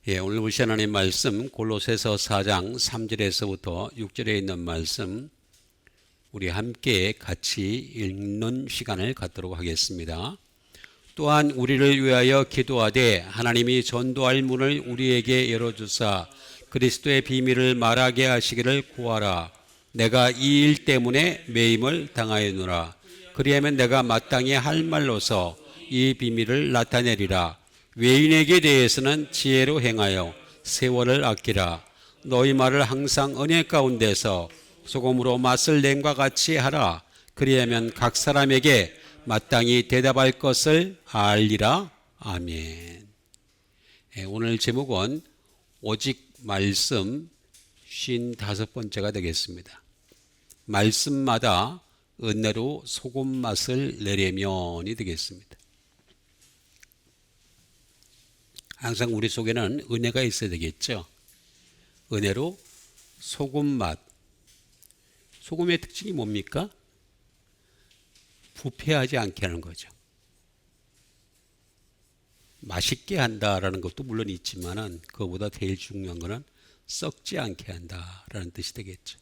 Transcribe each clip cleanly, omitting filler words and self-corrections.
오늘 보실 하나님 말씀 골로새서 4장 3절에서부터 6절에 있는 말씀 우리 함께 같이 읽는 시간을 갖도록 하겠습니다. 또한 우리를 위하여 기도하되 하나님이 전도할 문을 우리에게 열어주사 그리스도의 비밀을 말하게 하시기를 구하라. 내가 이 일 때문에 매임을 당하였노라. 그리하면 내가 마땅히 할 말로서 이 비밀을 나타내리라. 외인에게 대해서는 지혜로 행하여 세월을 아끼라. 너희 말을 항상 은혜 가운데서 소금으로 맛을 낸과 같이 하라. 그리하면 각 사람에게 마땅히 대답할 것을 알리라. 아멘. 오늘 제목은 오직 말씀 55번째가 되겠습니다. 말씀마다 은혜로 소금 맛을 내려면이 되겠습니다. 항상 우리 속에는 은혜가 있어야 되겠죠. 은혜로 소금 맛. 소금의 특징이 뭡니까? 부패하지 않게 하는 거죠. 맛있게 한다라는 것도 물론 있지만은 그거보다 제일 중요한 거는 썩지 않게 한다라는 뜻이 되겠죠.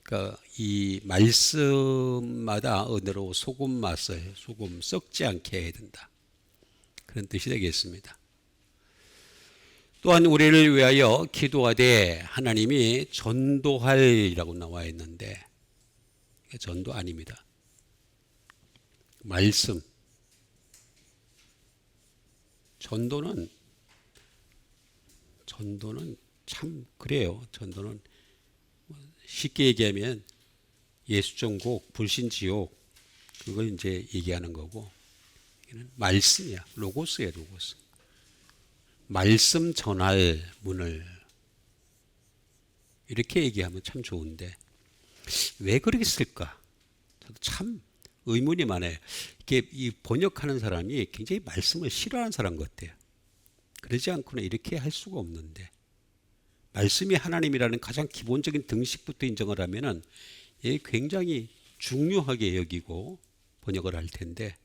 그러니까 이 말씀마다 은혜로 소금 맛을 소금 썩지 않게 해야 된다. 그런 뜻이 되겠습니다. 또한 우리를 위하여 기도하되 하나님이 전도할이라고 나와 있는데 전도 아닙니다. 말씀. 전도는 참 그래요. 전도는 쉽게 얘기하면 예수정곡, 불신지옥 그걸 이제 얘기하는 거고 말씀이야. 로고스야, 로고스. 말씀 전할 문을 이렇게 얘기하면 참 좋은데 왜 그렇게 쓸까? 저도 참 의문이 많아요. 이게 이 번역하는 사람이 굉장히 말씀을 싫어하는 사람 같아요. 그러지 않고는 이렇게 할 수가 없는데 말씀이 하나님이라는 가장 기본적인 등식부터 인정을 하면은 굉장히 중요하게 여기고 번역을 할 텐데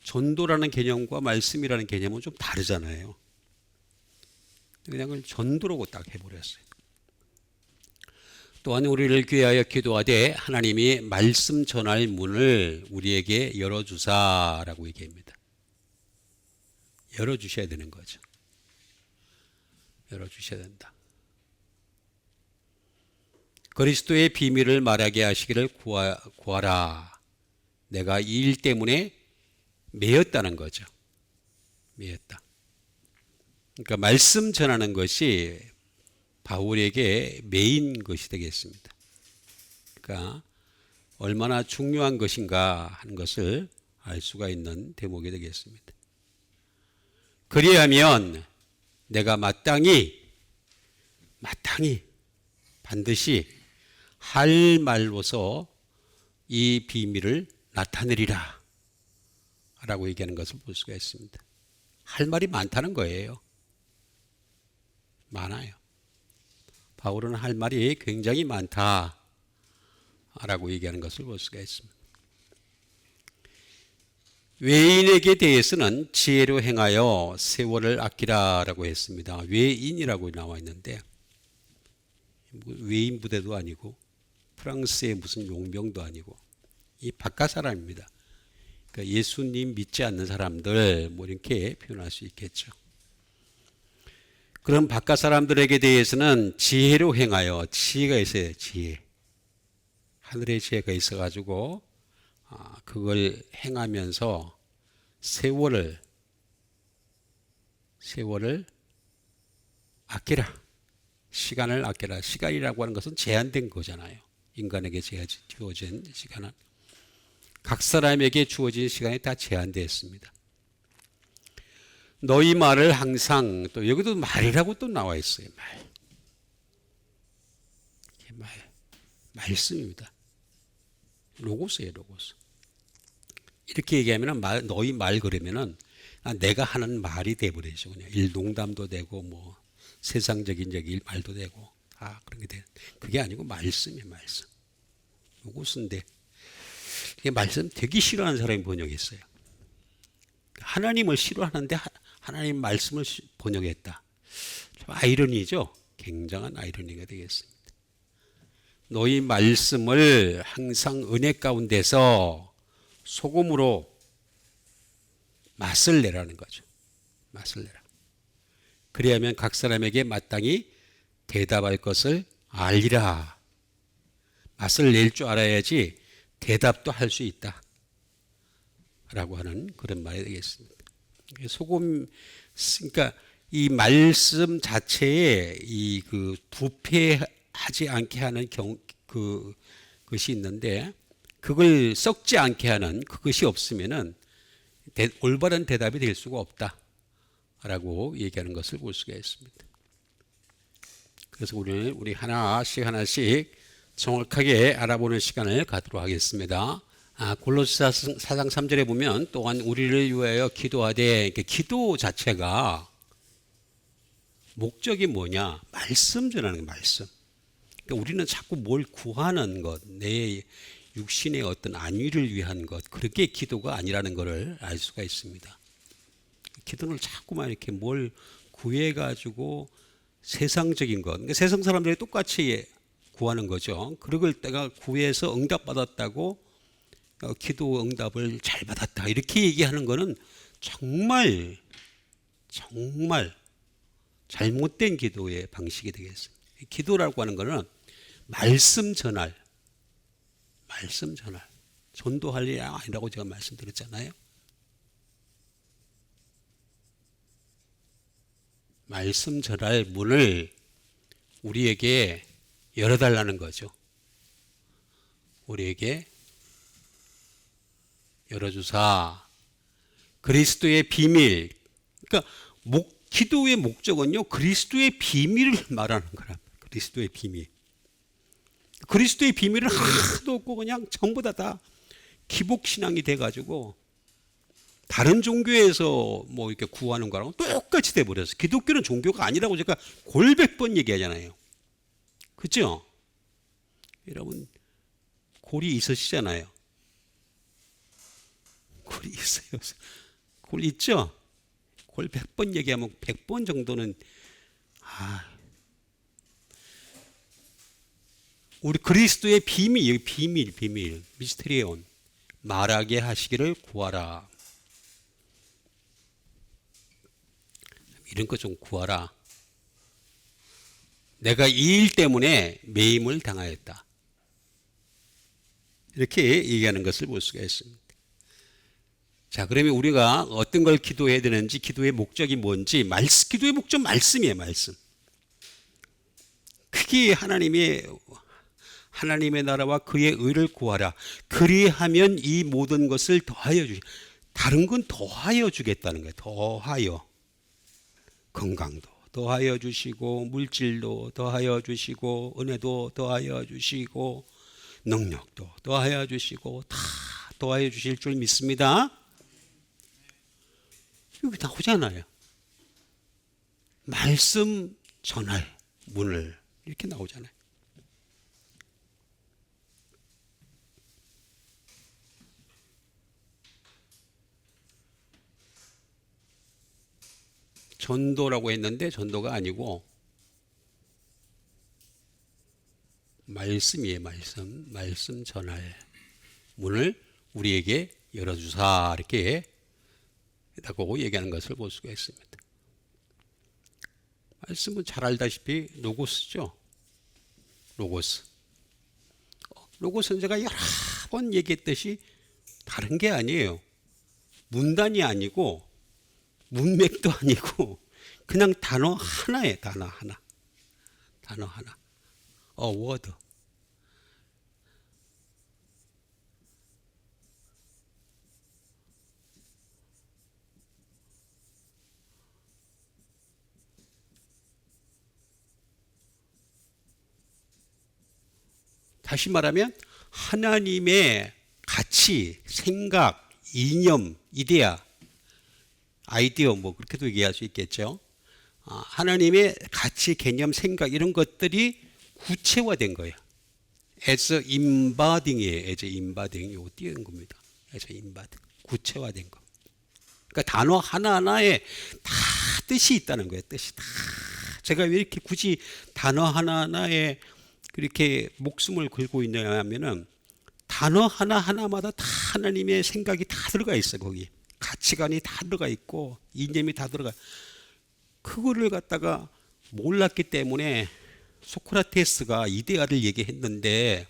전도라는 개념과 말씀이라는 개념은 좀 다르잖아요. 그냥 그걸 전도라고 딱 해버렸어요. 또한 우리를 귀하여 기도하되 하나님이 말씀 전할 문을 우리에게 열어주사라고 얘기합니다. 열어주셔야 되는 거죠. 열어주셔야 된다. 그리스도의 비밀을 말하게 하시기를 구하라. 내가 이 일 때문에 매였다는 거죠. 매였다. 그러니까 말씀 전하는 것이 바울에게 매인 것이 되겠습니다. 그러니까 얼마나 중요한 것인가 하는 것을 알 수가 있는 대목이 되겠습니다. 그리하면 내가 마땅히 반드시 할 말로서 이 비밀을 나타내리라 라고 얘기하는 것을 볼 수가 있습니다. 할 말이 많다는 거예요. 많아요. 바울은 할 말이 굉장히 많다라고 얘기하는 것을 볼 수가 있습니다. 외인에게 대해서는 지혜로 행하여 세월을 아끼라라고 했습니다. 외인이라고 나와 있는데 외인 부대도 아니고 프랑스의 무슨 용병도 아니고 이 바깥 사람입니다. 그러니까 예수님 믿지 않는 사람들 뭐 이렇게 표현할 수 있겠죠. 그런 바깥 사람들에게 대해서는 지혜로 행하여 지혜가 있어요. 지혜. 하늘의 지혜가 있어가지고 그걸 행하면서 세월을 아끼라. 시간을 아끼라. 시간이라고 하는 것은 제한된 거잖아요. 인간에게 주어진 시간은. 각 사람에게 주어진 시간이 다 제한되어 있습니다. 너희 말을 항상 또 여기도 말이라고 또 나와 있어요. 말씀입니다. 로고스예요, 로고스. 이렇게 얘기하면 너희 말 그러면은 내가 하는 말이 돼버리죠. 그냥 일농담도 되고 뭐 세상적인 말도 되고 그런 게 돼. 그게 아니고 말씀이에요, 말씀. 로고스인데 이게 말씀 되게 싫어하는 사람이 번역했어요. 하나님을 싫어하는데 하나님 말씀을 번역했다. 좀 아이러니죠. 굉장한 아이러니가 되겠습니다. 너희 말씀을 항상 은혜 가운데서 소금으로 맛을 내라는 거죠. 맛을 내라. 그리하면 각 사람에게 마땅히 대답할 것을 알리라. 맛을 낼 줄 알아야지 대답도 할 수 있다. 라고 하는 그런 말이 되겠습니다. 소금, 그러니까 이 말씀 자체에 이 그 부패하지 않게 하는 그것이 있는데, 그걸 썩지 않게 하는 그것이 없으면은 올바른 대답이 될 수가 없다라고 얘기하는 것을 볼 수가 있습니다. 그래서 우리 하나씩 정확하게 알아보는 시간을 갖도록 하겠습니다. 골로새 4장 3절에 보면 또한 우리를 위하여 기도하되, 기도 자체가 목적이 뭐냐? 말씀 전하는 거예요. 말씀. 그러니까 우리는 자꾸 뭘 구하는 것, 내 육신의 어떤 안위를 위한 것, 그렇게 기도가 아니라는 것을 알 수가 있습니다. 기도는 자꾸만 이렇게 뭘 구해가지고 세상적인 것, 그러니까 세상 사람들이 똑같이 구하는 거죠. 그걸 내가 구해서 응답받았다고 기도 응답을 잘 받았다 이렇게 얘기하는 거는 정말 잘못된 기도의 방식이 되겠습니다. 기도라고 하는 거는 말씀 전할, 전도할 일이 아니라고 제가 말씀드렸잖아요. 말씀 전할 문을 우리에게 열어달라는 거죠. 우리에게 열어주사. 그리스도의 비밀. 그러니까 기도의 목적은요, 그리스도의 비밀을 말하는 거랍니다. 그리스도의 비밀. 그리스도의 비밀을 하나도 없고 그냥 전부 다 기복신앙이 돼가지고 다른 종교에서 뭐 이렇게 구하는 거랑 똑같이 돼버렸어요. 기독교는 종교가 아니라고 제가 골백 번 얘기하잖아요. 그죠? 여러분, 골이 있으시잖아요. 골이 있어요. 골 있죠? 골 100번 얘기하면 100번 정도는, 우리 그리스도의 비밀, 미스테리온, 말하게 하시기를 구하라. 이런 거 좀 구하라. 내가 이 일 때문에 매임을 당하였다. 이렇게 얘기하는 것을 볼 수가 있습니다. 자, 그러면 우리가 어떤 걸 기도해야 되는지, 기도의 목적이 뭔지, 기도의 목적 말씀이에요, 말씀. 크게 하나님의 나라와 그의 의를 구하라. 그리하면 이 모든 것을 더하여 주시. 다른 건 더하여 주겠다는 거예요. 더하여. 건강도 더하여 주시고, 물질도 더하여 주시고, 은혜도 더하여 주시고, 능력도 더하여 주시고, 다 더하여 주실 줄 믿습니다. 여기 나오잖아요. 말씀 전할 문을 이렇게 나오잖아요. 전도라고 했는데 전도가 아니고 말씀이에요. 말씀 전할 문을 우리에게 열어주사 이렇게 라고 얘기하는 것을 볼 수가 있습니다. 말씀은 잘 알다시피 로고스죠. 로고스는 제가 여러 번 얘기했듯이 다른 게 아니에요. 문단이 아니고 문맥도 아니고 그냥 단어 하나예요. 단어 하나. word. 다시 말하면 하나님의 가치, 생각, 이념, 아이디어 뭐 그렇게도 얘기할 수 있겠죠. 하나님의 가치, 개념, 생각 이런 것들이 구체화된 거예요. as embodying이에요. as embodying. 요거 띄운 겁니다. as embodying. 구체화된 거. 그러니까 단어 하나하나에 다 뜻이 있다는 거예요. 뜻이 다. 제가 왜 이렇게 굳이 단어 하나하나에 그렇게 목숨을 걸고 있냐 하면은 단어 하나하나마다 다 하나님의 생각이 다 들어가 있어요. 거기 가치관이 다 들어가 있고 이념이 다 들어가. 그거를 갖다가 몰랐기 때문에 소크라테스가 이데아를 얘기했는데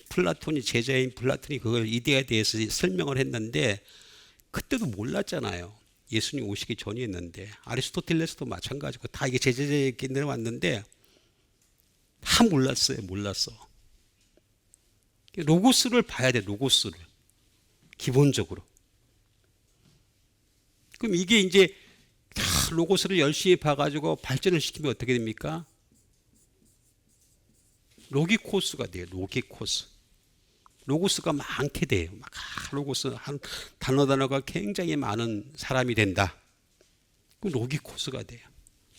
플라톤이 제자인 플라톤이 그걸 이데아에 대해서 설명을 했는데 그때도 몰랐잖아요. 예수님 오시기 전이었는데 아리스토텔레스도 마찬가지고 다 이게 제자에게 내려왔는데 다 몰랐어. 로고스를 봐야 돼. 로고스를 기본적으로. 그럼 이게 이제 다 로고스를 열심히 봐가지고 발전을 시키면 어떻게 됩니까? 로기코스가 돼요. 로기코스. 로고스가 많게 돼요. 막 로고스 한 단어가 굉장히 많은 사람이 된다. 그럼 로기코스가 돼요.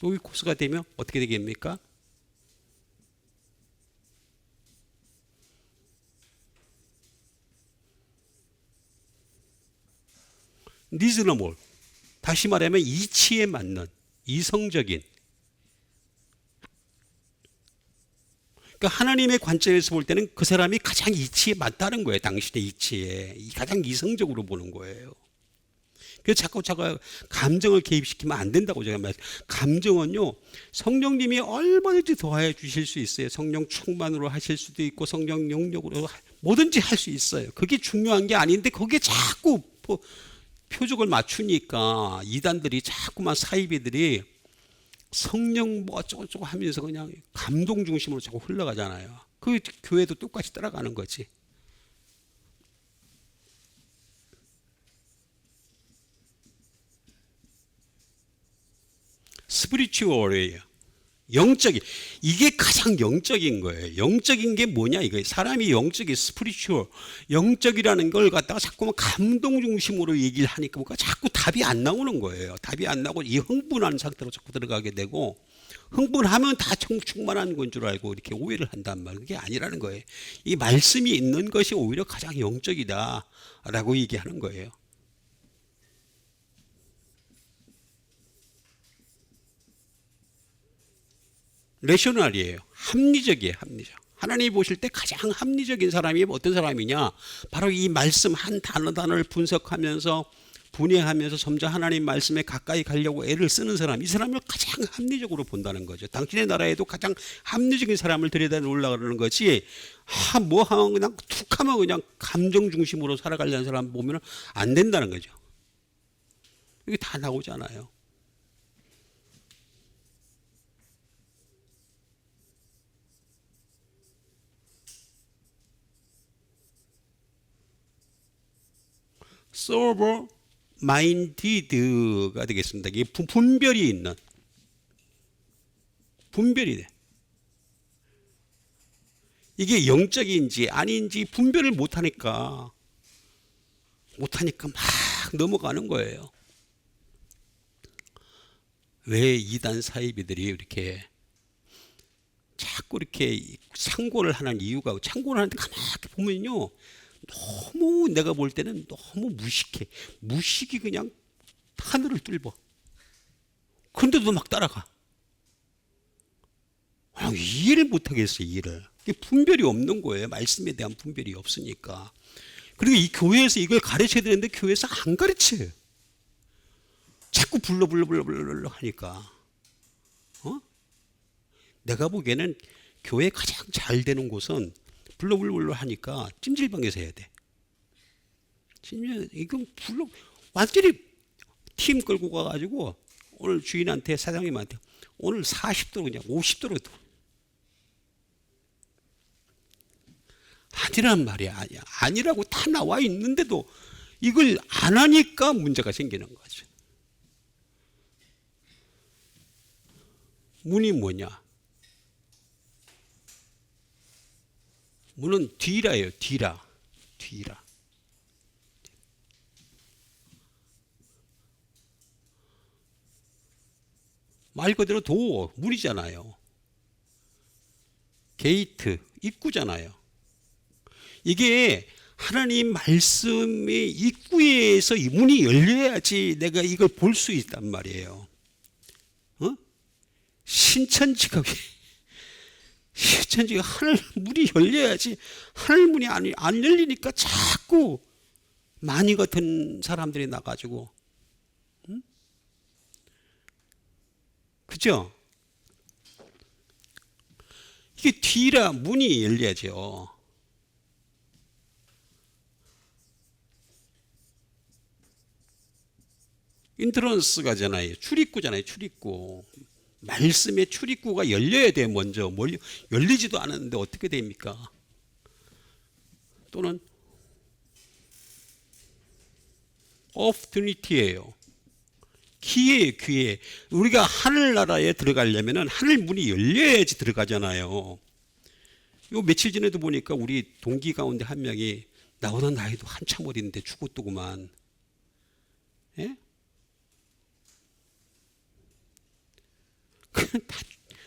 로기코스가 되면 어떻게 되겠습니까? 리즈너블. 다시 말하면 이치에 맞는 이성적인. 그러니까 하나님의 관점에서 볼 때는 그 사람이 가장 이치에 맞다는 거예요. 당신의 이치에 가장 이성적으로 보는 거예요. 그래서 자꾸 감정을 개입시키면 안 된다고 제가 말했어요. 감정은요, 성령님이 얼마든지 더해 주실 수 있어요. 성령 충만으로 하실 수도 있고 성령 영역으로 뭐든지 할 수 있어요. 그게 중요한 게 아닌데 거기에 자꾸 표적을 맞추니까 이단들이 자꾸만 사이비들이 성령 뭐 어쩌고저쩌고 하면서 그냥 감동 중심으로 자꾸 흘러가잖아요. 그 교회도 똑같이 따라가는 거지. 스피리추얼이에요. 영적인. 이게 가장 영적인 거예요. 영적인 게 뭐냐 이거예요. 사람이 영적인 스피리추얼. 영적이라는 걸 갖다가 자꾸만 감동 중심으로 얘기를 하니까 뭔가 자꾸 답이 안 나오는 거예요. 답이 안 나오고 이 흥분한 상태로 자꾸 들어가게 되고 흥분하면 다 충만한 건 줄 알고 이렇게 오해를 한단 말이에요. 그게 아니라는 거예요. 이 말씀이 있는 것이 오히려 가장 영적이다라고 얘기하는 거예요. 레셔널이에요. 합리적이에요. 합리적. 하나님이 보실 때 가장 합리적인 사람이 어떤 사람이냐? 바로 이 말씀 한 단어를 분석하면서 분해하면서 점점 하나님 말씀에 가까이 가려고 애를 쓰는 사람, 이 사람을 가장 합리적으로 본다는 거죠. 당신의 나라에도 가장 합리적인 사람을 들여다 놓으려고 거지. 뭐 하면 그냥 툭 하면 그냥 감정 중심으로 살아가려는 사람 보면 안 된다는 거죠. 이게 다 나오잖아요. sober minded가 되겠습니다. 이게 분별이 있는, 분별이 돼. 이게 영적인지 아닌지 분별을 못하니까 막 넘어가는 거예요. 왜 이단 사이비들이 이렇게 자꾸 이렇게 상고를 하는 이유가, 참고를 하는데 가만히 보면요, 너무 내가 볼 때는 너무 무식해. 무식이 그냥 하늘을 뚫어. 그런데도 막 따라가. 이해를 못하겠어. 이해를. 분별이 없는 거예요. 말씀에 대한 분별이 없으니까. 그리고 이 교회에서 이걸 가르쳐야 되는데 교회에서 안 가르쳐요. 자꾸 불러 하니까. 내가 보기에는 교회 가장 잘 되는 곳은 불러 하니까 찜질방에서 해야 돼. 이건 완전히 팀 끌고 가가지고 오늘 주인한테, 사장님한테 오늘 40도로 그냥 50도로 아니란 말이야. 아니라고 다 나와 있는데도 이걸 안 하니까 문제가 생기는 거죠. 문이 뭐냐? 문은 뒤라예요. 뒤라. 말 그대로 도어, 문이잖아요. 게이트, 입구잖아요. 이게 하나님 말씀의 입구에서 이 문이 열려야지 내가 이걸 볼 수 있단 말이에요. 신천지가 하늘 문이 열려야지, 하늘 문이 안 열리니까 자꾸 마귀 같은 사람들이 나가지고, 그죠? 이게 뒤라 문이 열려야죠. 인트런스가잖아요. 출입구잖아요. 출입구. 말씀의 출입구가 열려야 돼. 먼저 열리지도 않았는데 어떻게 됩니까? 또는 opportunity예요. 기회예요. 기회. 우리가 하늘나라에 들어가려면 하늘 문이 열려야지 들어가잖아요. 요 며칠 전에도 보니까 우리 동기 가운데 한 명이 나보다 나이도 한참 어린데 죽었더구만. 예?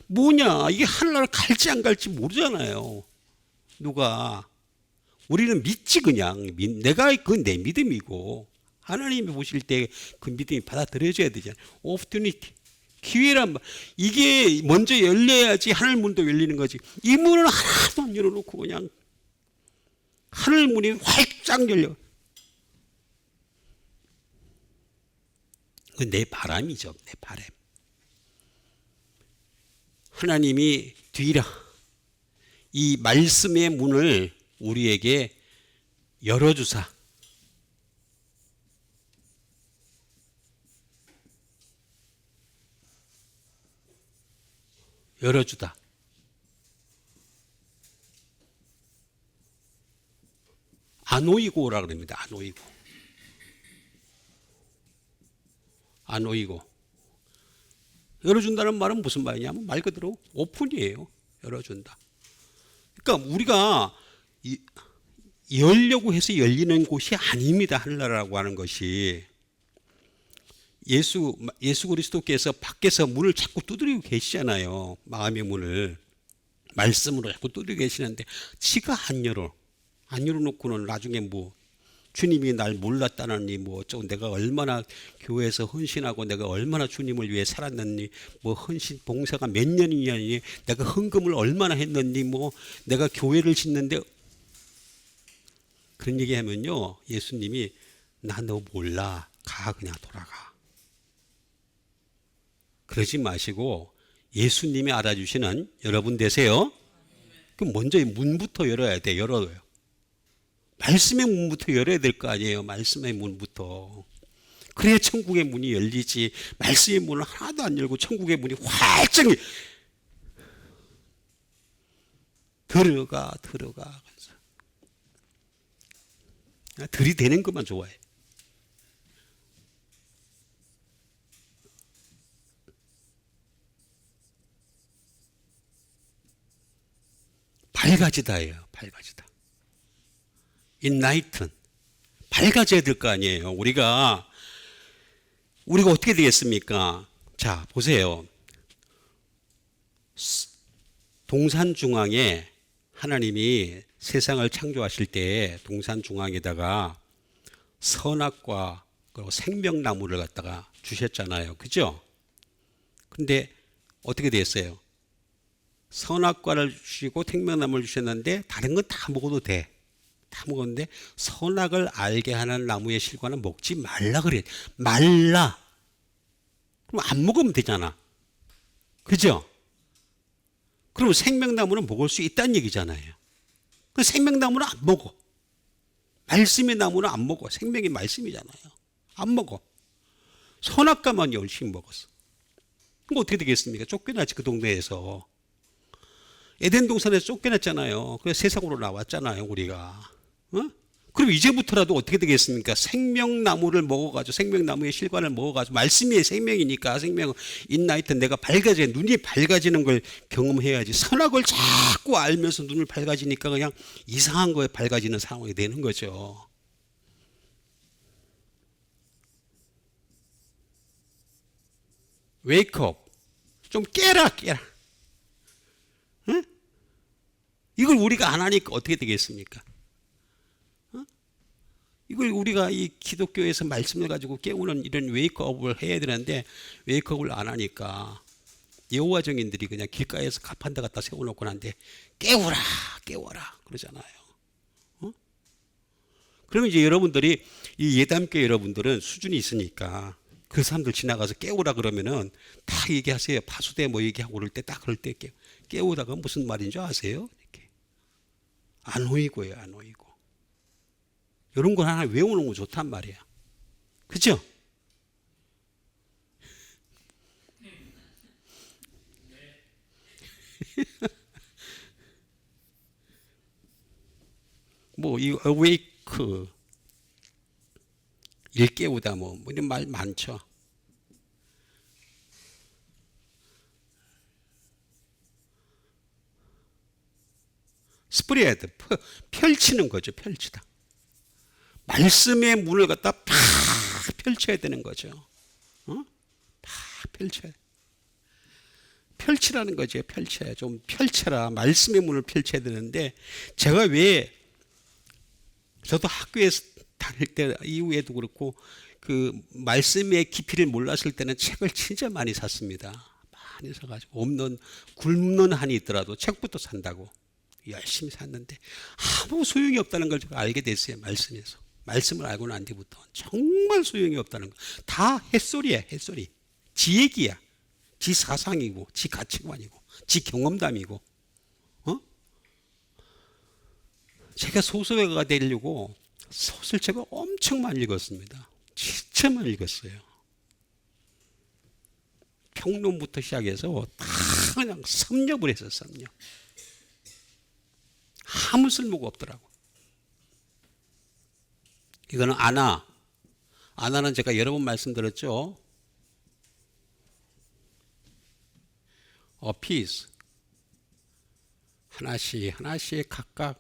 뭐냐, 이게 하늘나라 갈지 안 갈지 모르잖아요. 누가. 우리는 믿지. 그냥 내가 그건 내 믿음이고 하나님이 보실 때 그 믿음이 받아들여져야 되잖아요. opportunity, 기회란 말, 이게 먼저 열려야지 하늘 문도 열리는 거지. 이 문을 하나도 안 열어놓고 그냥 하늘 문이 활짝 열려. 그건 내 바람이죠. 내 바람. 하나님이 뒤라 이 말씀의 문을 우리에게 열어주사. 열어주다. 아노이고라 그럽니다. 아노이고. 아노이고. 열어준다는 말은 무슨 말이냐면 말 그대로 오픈이에요. 열어준다. 그러니까 우리가 열려고 해서 열리는 곳이 아닙니다. 하늘나라라고 하는 것이. 예수 그리스도께서 밖에서 문을 자꾸 두드리고 계시잖아요. 마음의 문을 말씀으로 자꾸 두드리고 계시는데 지가 안 열어놓고는 나중에 뭐 주님이 날 몰랐다느니 뭐 어쩌고 내가 얼마나 교회에서 헌신하고 내가 얼마나 주님을 위해 살았느니 뭐 헌신 봉사가 몇 년이냐니 내가 헌금을 얼마나 했느니 뭐 내가 교회를 짓는데 그런 얘기하면요 예수님이 나 너 몰라 가 그냥 돌아가. 그러지 마시고 예수님이 알아주시는 여러분 되세요. 그럼 먼저 문부터 열어야 돼. 열어요. 말씀의 문부터 열어야 될 거 아니에요. 말씀의 문부터. 그래야 천국의 문이 열리지. 말씀의 문을 하나도 안 열고 천국의 문이 활짝 들어가. 들이대는 것만 좋아해. 밝아지다예요. 밝아지다. enlighten. 밝아져야 될 거 아니에요. 우리가 어떻게 되겠습니까? 자, 보세요. 동산 중앙에 하나님이 세상을 창조하실 때 동산 중앙에다가 선악과 그리고 생명나무를 갖다가 주셨잖아요. 그죠? 근데 어떻게 됐어요? 선악과를 주시고 생명나무를 주셨는데 다른 건 다 먹어도 돼. 다 먹었는데 선악을 알게 하는 나무의 실과는 먹지 말라 그래. 말라. 그럼 안 먹으면 되잖아. 그죠? 그럼 생명나무는 먹을 수 있다는 얘기잖아요. 그 생명나무는 안 먹어. 말씀의 나무는 안 먹어. 생명이 말씀이잖아요. 안 먹어. 선악과만 열심히 먹었어. 그럼 어떻게 되겠습니까? 쫓겨나지 그 동네에서. 에덴 동산에서 쫓겨났잖아요. 그래서 세상으로 나왔잖아요, 우리가. 그럼 이제부터라도 어떻게 되겠습니까? 생명나무를 먹어가지고, 생명나무의 실과를 먹어가지고, 말씀이 생명이니까, 생명, 인나이튼 내가 밝아져야, 눈이 밝아지는 걸 경험해야지. 선악을 자꾸 알면서 눈을 밝아지니까 그냥 이상한 거에 밝아지는 상황이 되는 거죠. Wake up. 좀 깨라. 응? 이걸 우리가 안 하니까 어떻게 되겠습니까? 어? 이걸 우리가 이 기독교에서 말씀을 가지고 깨우는 이런 웨이크업을 해야 되는데 웨이크업을 안 하니까 여호와 증인들이 그냥 길가에서 가판대 갖다 세워놓고 난데 깨우라 깨워라 그러잖아요. 어? 그러면 이제 여러분들이 이 예담교회 여러분들은 수준이 있으니까 그 사람들 지나가서 깨우라 그러면은 다 얘기하세요. 파수대 뭐 얘기하고 그럴 때 딱 그럴 때 깨우다가 무슨 말인 줄 아세요? 이렇게 안 호이고예요, 안 호이고. 이런 거 하나 외우는 거 좋단 말이야. 그죠? 뭐 이 awake 일깨우다 뭐 이런 말 많죠. 스프레드 펼치는 거죠. 펼치다. 말씀의 문을 갖다 팍 펼쳐야 되는 거죠. 어? 팍 펼쳐야. 펼치라는 거죠. 펼쳐야. 좀 펼쳐라. 말씀의 문을 펼쳐야 되는데 제가 왜 저도 학교에서 다닐 때 이후에도 그렇고 그 말씀의 깊이를 몰랐을 때는 책을 진짜 많이 샀습니다. 많이 사가지고 없는 굶는 한이 있더라도 책부터 산다고 열심히 샀는데 아무 소용이 없다는 걸 제가 알게 됐어요. 말씀에서. 말씀을 알고 난 뒤부터 정말 소용이 없다는 거. 다 햇소리야, 햇소리. 지 얘기야. 지 사상이고, 지 가치관이고, 지 경험담이고. 어? 제가 소설가가 되려고 소설책을 엄청 많이 읽었습니다. 진짜 많이 읽었어요. 평론부터 시작해서 다 그냥 섭렵을 했어요. 섭렵. 아무 쓸모가 없더라고. 이거는 아나는 제가 여러 번 말씀드렸죠. piece 하나씩 각각.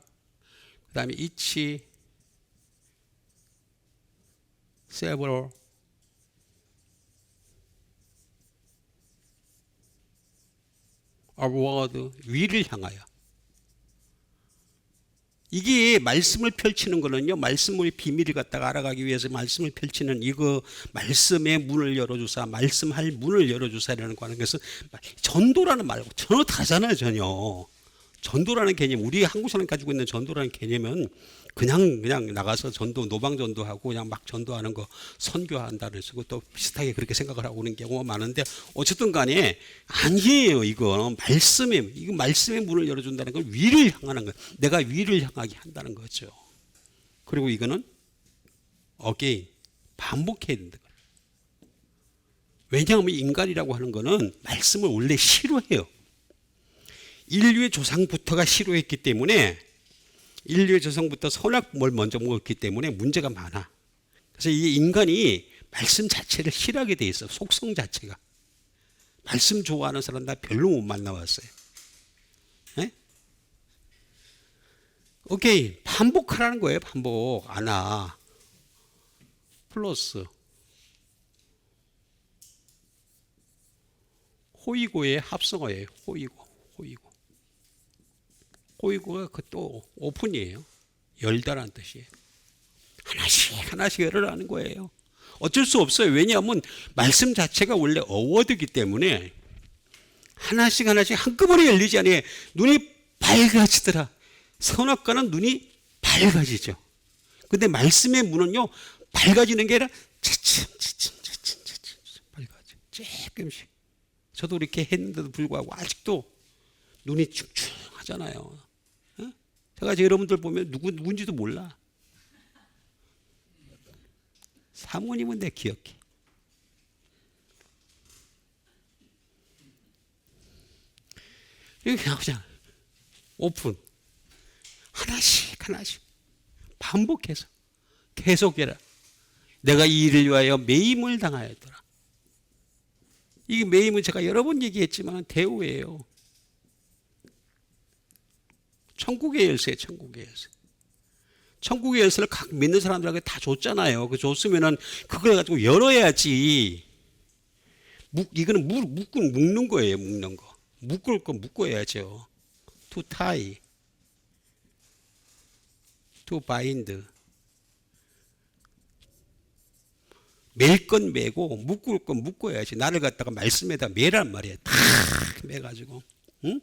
그 다음에 each, several, upward, 위를 향하여. 이게 말씀을 펼치는 거는요, 말씀의 비밀을 갖다가 알아가기 위해서 말씀을 펼치는 이거 말씀의 문을 열어주사, 말씀할 문을 열어주사라는 거 하는 것은 전도라는 말고 전혀 다잖아요, 전혀. 전도라는 개념, 우리 한국 사람이 가지고 있는 전도라는 개념은 그냥 나가서 전도, 노방 전도하고 그냥 막 전도하는 거 선교한다를 쓰고 또 비슷하게 그렇게 생각을 하고 있는 경우가 많은데 어쨌든 간에 아니에요. 이거 말씀의 문을 열어준다는 건 위를 향하는 거예요. 내가 위를 향하게 한다는 거죠. 그리고 이거는 again 반복해야 된다. 왜냐하면 인간이라고 하는 거는 말씀을 원래 싫어해요. 인류의 조상부터가 싫어했기 때문에 인류의 조상부터 선악을 먼저 먹었기 때문에 문제가 많아. 그래서 이 인간이 말씀 자체를 싫어하게 돼 있어. 속성 자체가. 말씀 좋아하는 사람 나 별로 못 만나봤어요. 네? 오케이. 반복하라는 거예요. 반복. 아나 플러스 호이고의 합성어예요. 호이고가 그 또 오픈이에요. 열다라는 뜻이에요. 하나씩 열으라는 거예요. 어쩔 수 없어요. 왜냐하면 말씀 자체가 원래 어워드이기 때문에 하나씩 한꺼번에 열리지 않아요. 눈이 밝아지더라. 선악과는 눈이 밝아지죠. 근데 말씀의 문은요, 밝아지는 게 아니라 차츰 밝아져. 조금씩. 저도 이렇게 했는데도 불구하고 아직도 눈이 충충하잖아요. 제가 여러분들 보면 누군지도 몰라. 사모님은 내 기억해. 이렇게 그냥 오픈. 하나씩 반복해서 계속해라. 내가 이 일을 위하여 매임을 당하였더라. 이 매임은 제가 여러 번 얘기했지만 대우예요. 천국의 열쇠. 천국의 열쇠를 각 믿는 사람들에게 다 줬잖아요. 그 줬으면은 그걸 가지고 열어야지. 이거는 묶는 거예요. 묶는 거. 묶을 거 묶어야죠. To tie, to bind, 맬 건 매고 묶을 건 묶어야지. 나를 갖다가 말씀에다 매란 말이야. 탁 매가지고. 응?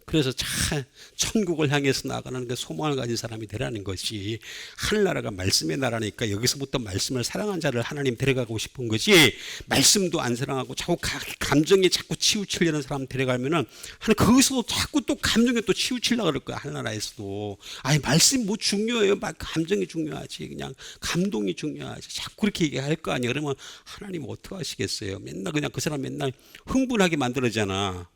그래서 참 천국을 향해서 나아가는 그 소망을 가진 사람이 되라는 것이, 하늘나라가 말씀의 나라니까 여기서부터 말씀을 사랑한 자를 하나님 데려가고 싶은 거지, 말씀도 안 사랑하고 자꾸 감정에 자꾸 치우치려는 사람 데려가면은 하나님 거기서도 자꾸 또 감정에 또 치우치려고 그럴 거야. 하늘나라에서도 아니 말씀 뭐 중요해요? 감정이 중요하지, 그냥 감동이 중요하지, 자꾸 그렇게 얘기할 거 아니야. 그러면 하나님 어떻게 하시겠어요? 맨날 그냥 그 사람 맨날 흥분하게 만들어잖아.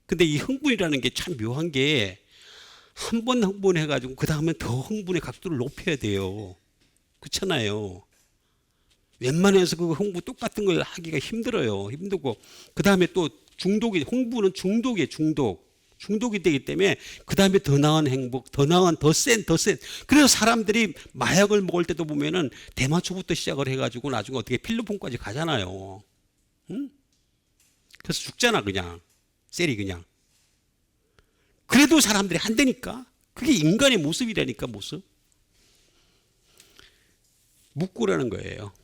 근데 이 흥분이라는 게 참 묘한 게, 한 번 흥분해가지고 그 다음에 더 흥분의 각도를 높여야 돼요. 그렇잖아요. 웬만해서 그 흥분 똑같은 걸 하기가 힘들어요. 힘들고 그 다음에 또 중독이, 흥분은 중독이에요. 중독이 되기 때문에 그 다음에 더 나은 행복, 더 나은 더 센. 그래서 사람들이 마약을 먹을 때도 보면은 대마초부터 시작을 해가지고 나중에 어떻게 필로폰까지 가잖아요. 응? 그래서 죽잖아 그냥. 셀이 그냥. 그래도 사람들이 한다니까. 그게 인간의 모습이라니까, 모습. 묵고라는 거예요.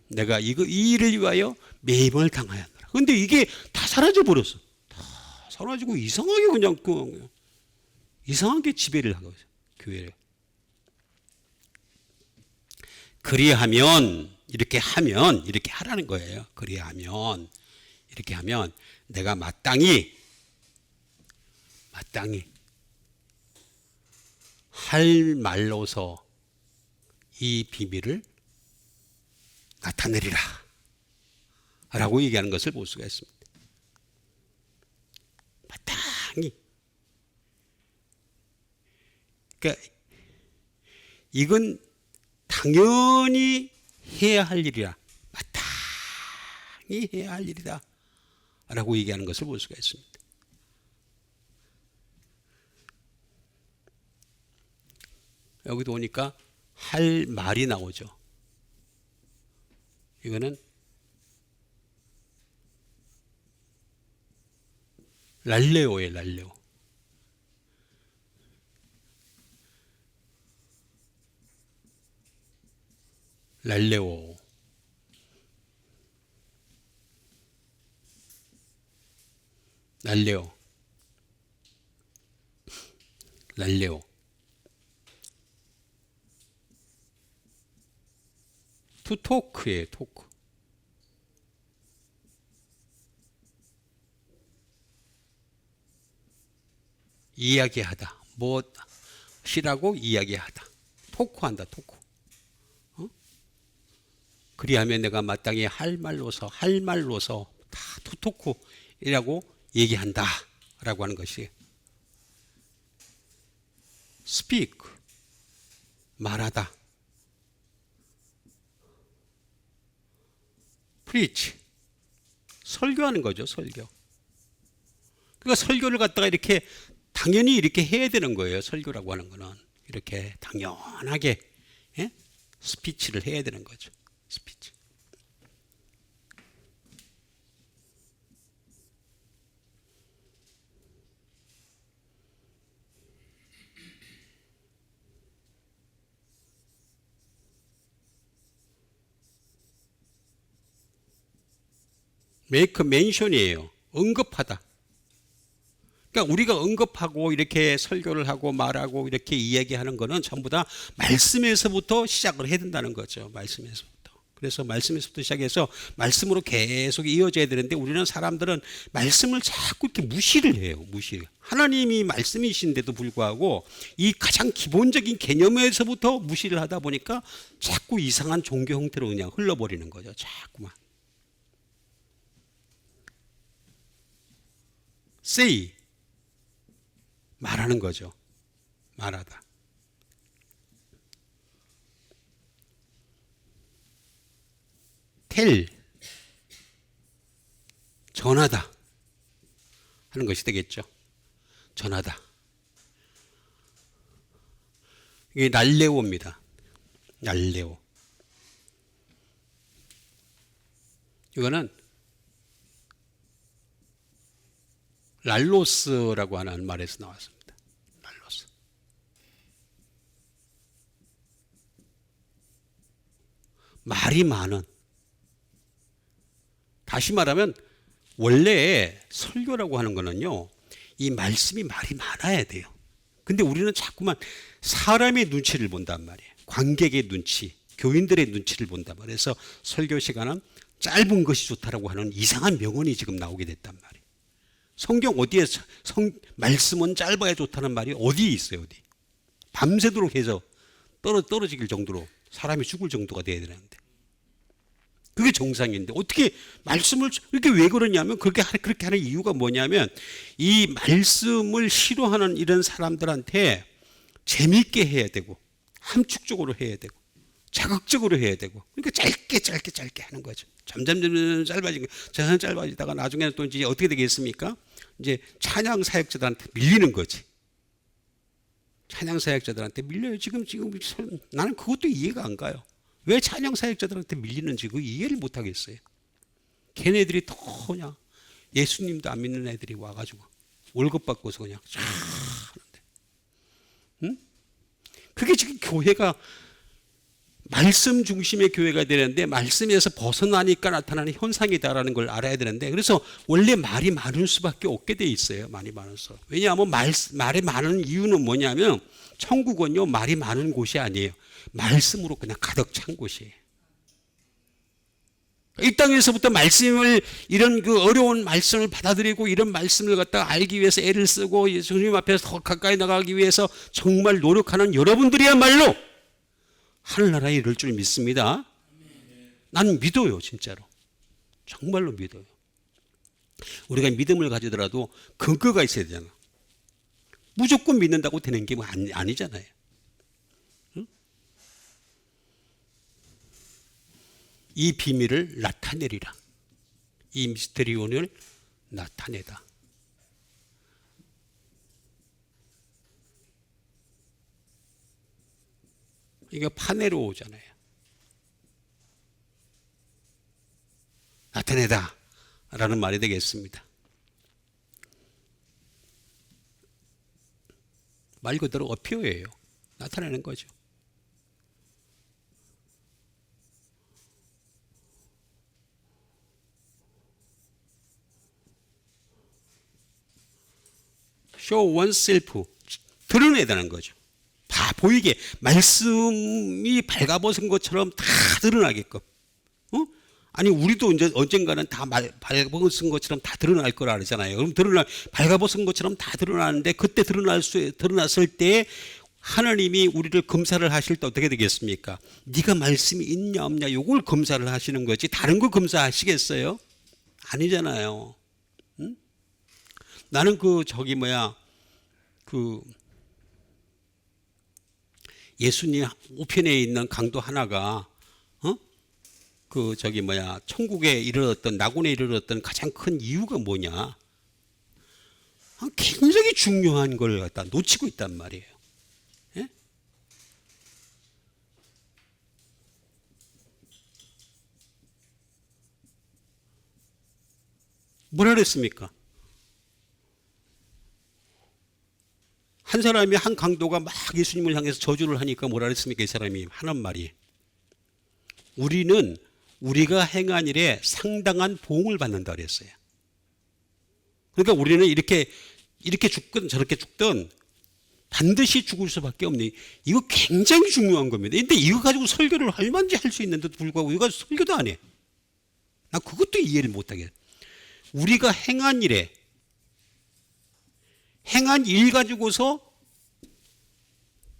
내가 이 일을 위하여 매임을 당하였노라. 근데 이게 다 사라져 버렸어. 다 사라지고 이상하게 그냥 이상하게 지배를 하고 있어요, 교회를. 그리하면 이렇게 하라는 거예요. 그리하면 이렇게 하면 내가 마땅히 할 말로서 이 비밀을 나타내리라 라고 얘기하는 것을 볼 수가 있습니다. 마땅히. 그러니까 이건 당연히 해야 할 일이라, 마땅히 해야 할 일이다 라고 얘기하는 것을 볼 수가 있습니다. 여기도 오니까 할 말이 나오죠. 이거는 랄레오예요. 랄레오. 투토크예요. 토크. 이야기하다. 무엇이라고 이야기하다. 토크한다. 토크. 그리하면 내가 마땅히 할 말로서 다 투토크이라고 얘기한다 라고 하는 것이, speak, 말하다, preach, 설교하는 거죠. 설교. 그러니까 설교를 갖다가 이렇게 당연히 이렇게 해야 되는 거예요. 설교라고 하는 거는 이렇게 당연하게, 예? 스피치를 해야 되는 거죠. 스피치. make mention이에요. 언급하다. 그러니까 우리가 언급하고 이렇게 설교를 하고 말하고 이렇게 이야기하는 거는 전부 다 말씀에서부터 시작을 해야 된다는 거죠. 말씀에서부터. 그래서 말씀에서부터 시작해서 말씀으로 계속 이어져야 되는데, 우리는 사람들은 말씀을 자꾸 이렇게 무시를 해요. 무시. 하나님이 말씀이신데도 불구하고 이 가장 기본적인 개념에서부터 무시를 하다 보니까 자꾸 이상한 종교 형태로 그냥 흘러버리는 거죠. 자꾸만. say, 말하는 거죠. 말하다. tell, 전하다 하는 것이 되겠죠. 전하다. 이게 랄레오입니다. 랄레오. 이거는 랄로스라고 하는 말에서 나왔습니다. 랄로스. 말이 많은, 다시 말하면 원래 설교라고 하는 거는요, 이 말씀이 말이 많아야 돼요. 근데 우리는 자꾸만 사람의 눈치를 본단 말이에요. 관객의 눈치, 교인들의 눈치를 본단 말이에요. 그래서 설교 시간은 짧은 것이 좋다라고 하는 이상한 명언이 지금 나오게 됐단 말이에요. 성경 어디에 말씀은 짧아야 좋다는 말이 어디에 있어요? 어디? 밤새도록 해서 떨어지길 정도로 사람이 죽을 정도가 돼야 되는데, 그게 정상인데 어떻게 말씀을 이렇게 왜 그러냐면, 그렇게 하는 이유가 뭐냐면, 이 말씀을 싫어하는 이런 사람들한테 재미있게 해야 되고, 함축적으로 해야 되고, 자극적으로 해야 되고, 그러니까 짧게 하는 거죠. 점점 짧아지다가 나중에는 또 이제 어떻게 되겠습니까? 이제 찬양 사역자들한테 밀리는 거지. 찬양 사역자들한테 밀려요. 지금 나는 그것도 이해가 안 가요. 왜 찬양 사역자들한테 밀리는지 그 이해를 못 하겠어요. 걔네들이 더 그냥 예수님도 안 믿는 애들이 와가지고 월급 받고서 그냥 쫙 하는데, 응? 그게 지금 교회가 말씀 중심의 교회가 되는데, 말씀에서 벗어나니까 나타나는 현상이다라는 걸 알아야 되는데, 그래서 원래 말이 많을 수밖에 없게 돼 있어요. 말이 많아서. 왜냐하면 말이 많은 이유는 뭐냐면, 천국은요 말이 많은 곳이 아니에요. 말씀으로 그냥 가득 찬 곳이에요. 이 땅에서부터 말씀을, 이런 그 어려운 말씀을 받아들이고 이런 말씀을 갖다가 알기 위해서 애를 쓰고 예수님 앞에서 더 가까이 나가기 위해서 정말 노력하는 여러분들이야말로 하늘나라에 이를 줄 믿습니다. 나는 믿어요. 진짜로. 정말로 믿어요. 우리가 믿음을 가지더라도 근거가 있어야 되잖아. 무조건 믿는다고 되는 게 아니잖아요. 응? 이 비밀을 나타내리라. 이 미스테리온을 나타내다. 이게 파내로 오잖아요. 나타내다 라는 말이 되겠습니다. 말 그대로 어피어예요. 나타내는 거죠. show oneself, 드러내다는 거죠. 다 보이게, 말씀이 발가벗은 것처럼 다 드러나게끔. 아니 우리도 이제 언젠가는 다 발가벗은 것처럼 다 드러날 거라 그러잖아요. 그럼 발가벗은 것처럼 다 드러나는데, 그때 드러났을 때 하나님이 우리를 검사를 하실 때 어떻게 되겠습니까? 네가 말씀이 있냐 없냐 요걸 검사를 하시는 거지, 다른 거 검사하시겠어요? 아니잖아요. 응? 나는 예수님 우편에 있는 강도 하나가 천국에 이르렀던, 낙원에 이르렀던 가장 큰 이유가 뭐냐? 굉장히 중요한 걸 갖다 놓치고 있단 말이에요. 예? 뭐라 그랬습니까? 한 사람이, 한 강도가 막 예수님을 향해서 저주를 하니까 뭐라 그랬습니까? 이 사람이 하는 말이, 우리가 행한 일에 상당한 보응을 받는다 그랬어요. 그러니까 우리는 이렇게 죽든 저렇게 죽든 반드시 죽을 수밖에 없는, 이거 굉장히 중요한 겁니다. 근데 이거 가지고 설교를 얼마든지 할 수 있는데도 불구하고 이거 가지고 설교도 안 해. 나 그것도 이해를 못 하겠어요. 우리가 행한 일 가지고서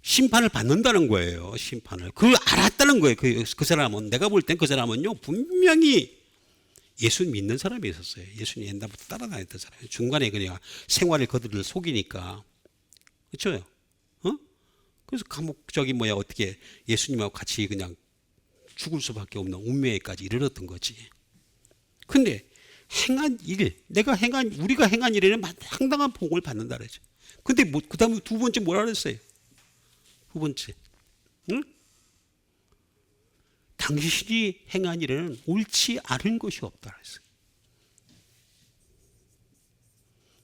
심판을 받는다는 거예요. 심판을. 그걸 알았다는 거예요. 그 사람은, 내가 볼 땐 그 사람은요 분명히 예수 믿는 사람이 있었어요. 예수님 옛날부터 따라다녔던 사람이에요. 중간에 그냥 생활의 거들을 속이니까. 그렇죠? 그래서 어떻게 예수님하고 같이 그냥 죽을 수밖에 없는 운명에까지 이르렀던 거지. 근데 우리가 행한 일에는 상당한 복을 받는다 그러죠. 근데 그 다음에 두 번째 뭐라 그랬어요? 두 번째, 응? 당신이 행한 일에는 옳지 않은 것이 없다 그랬어요.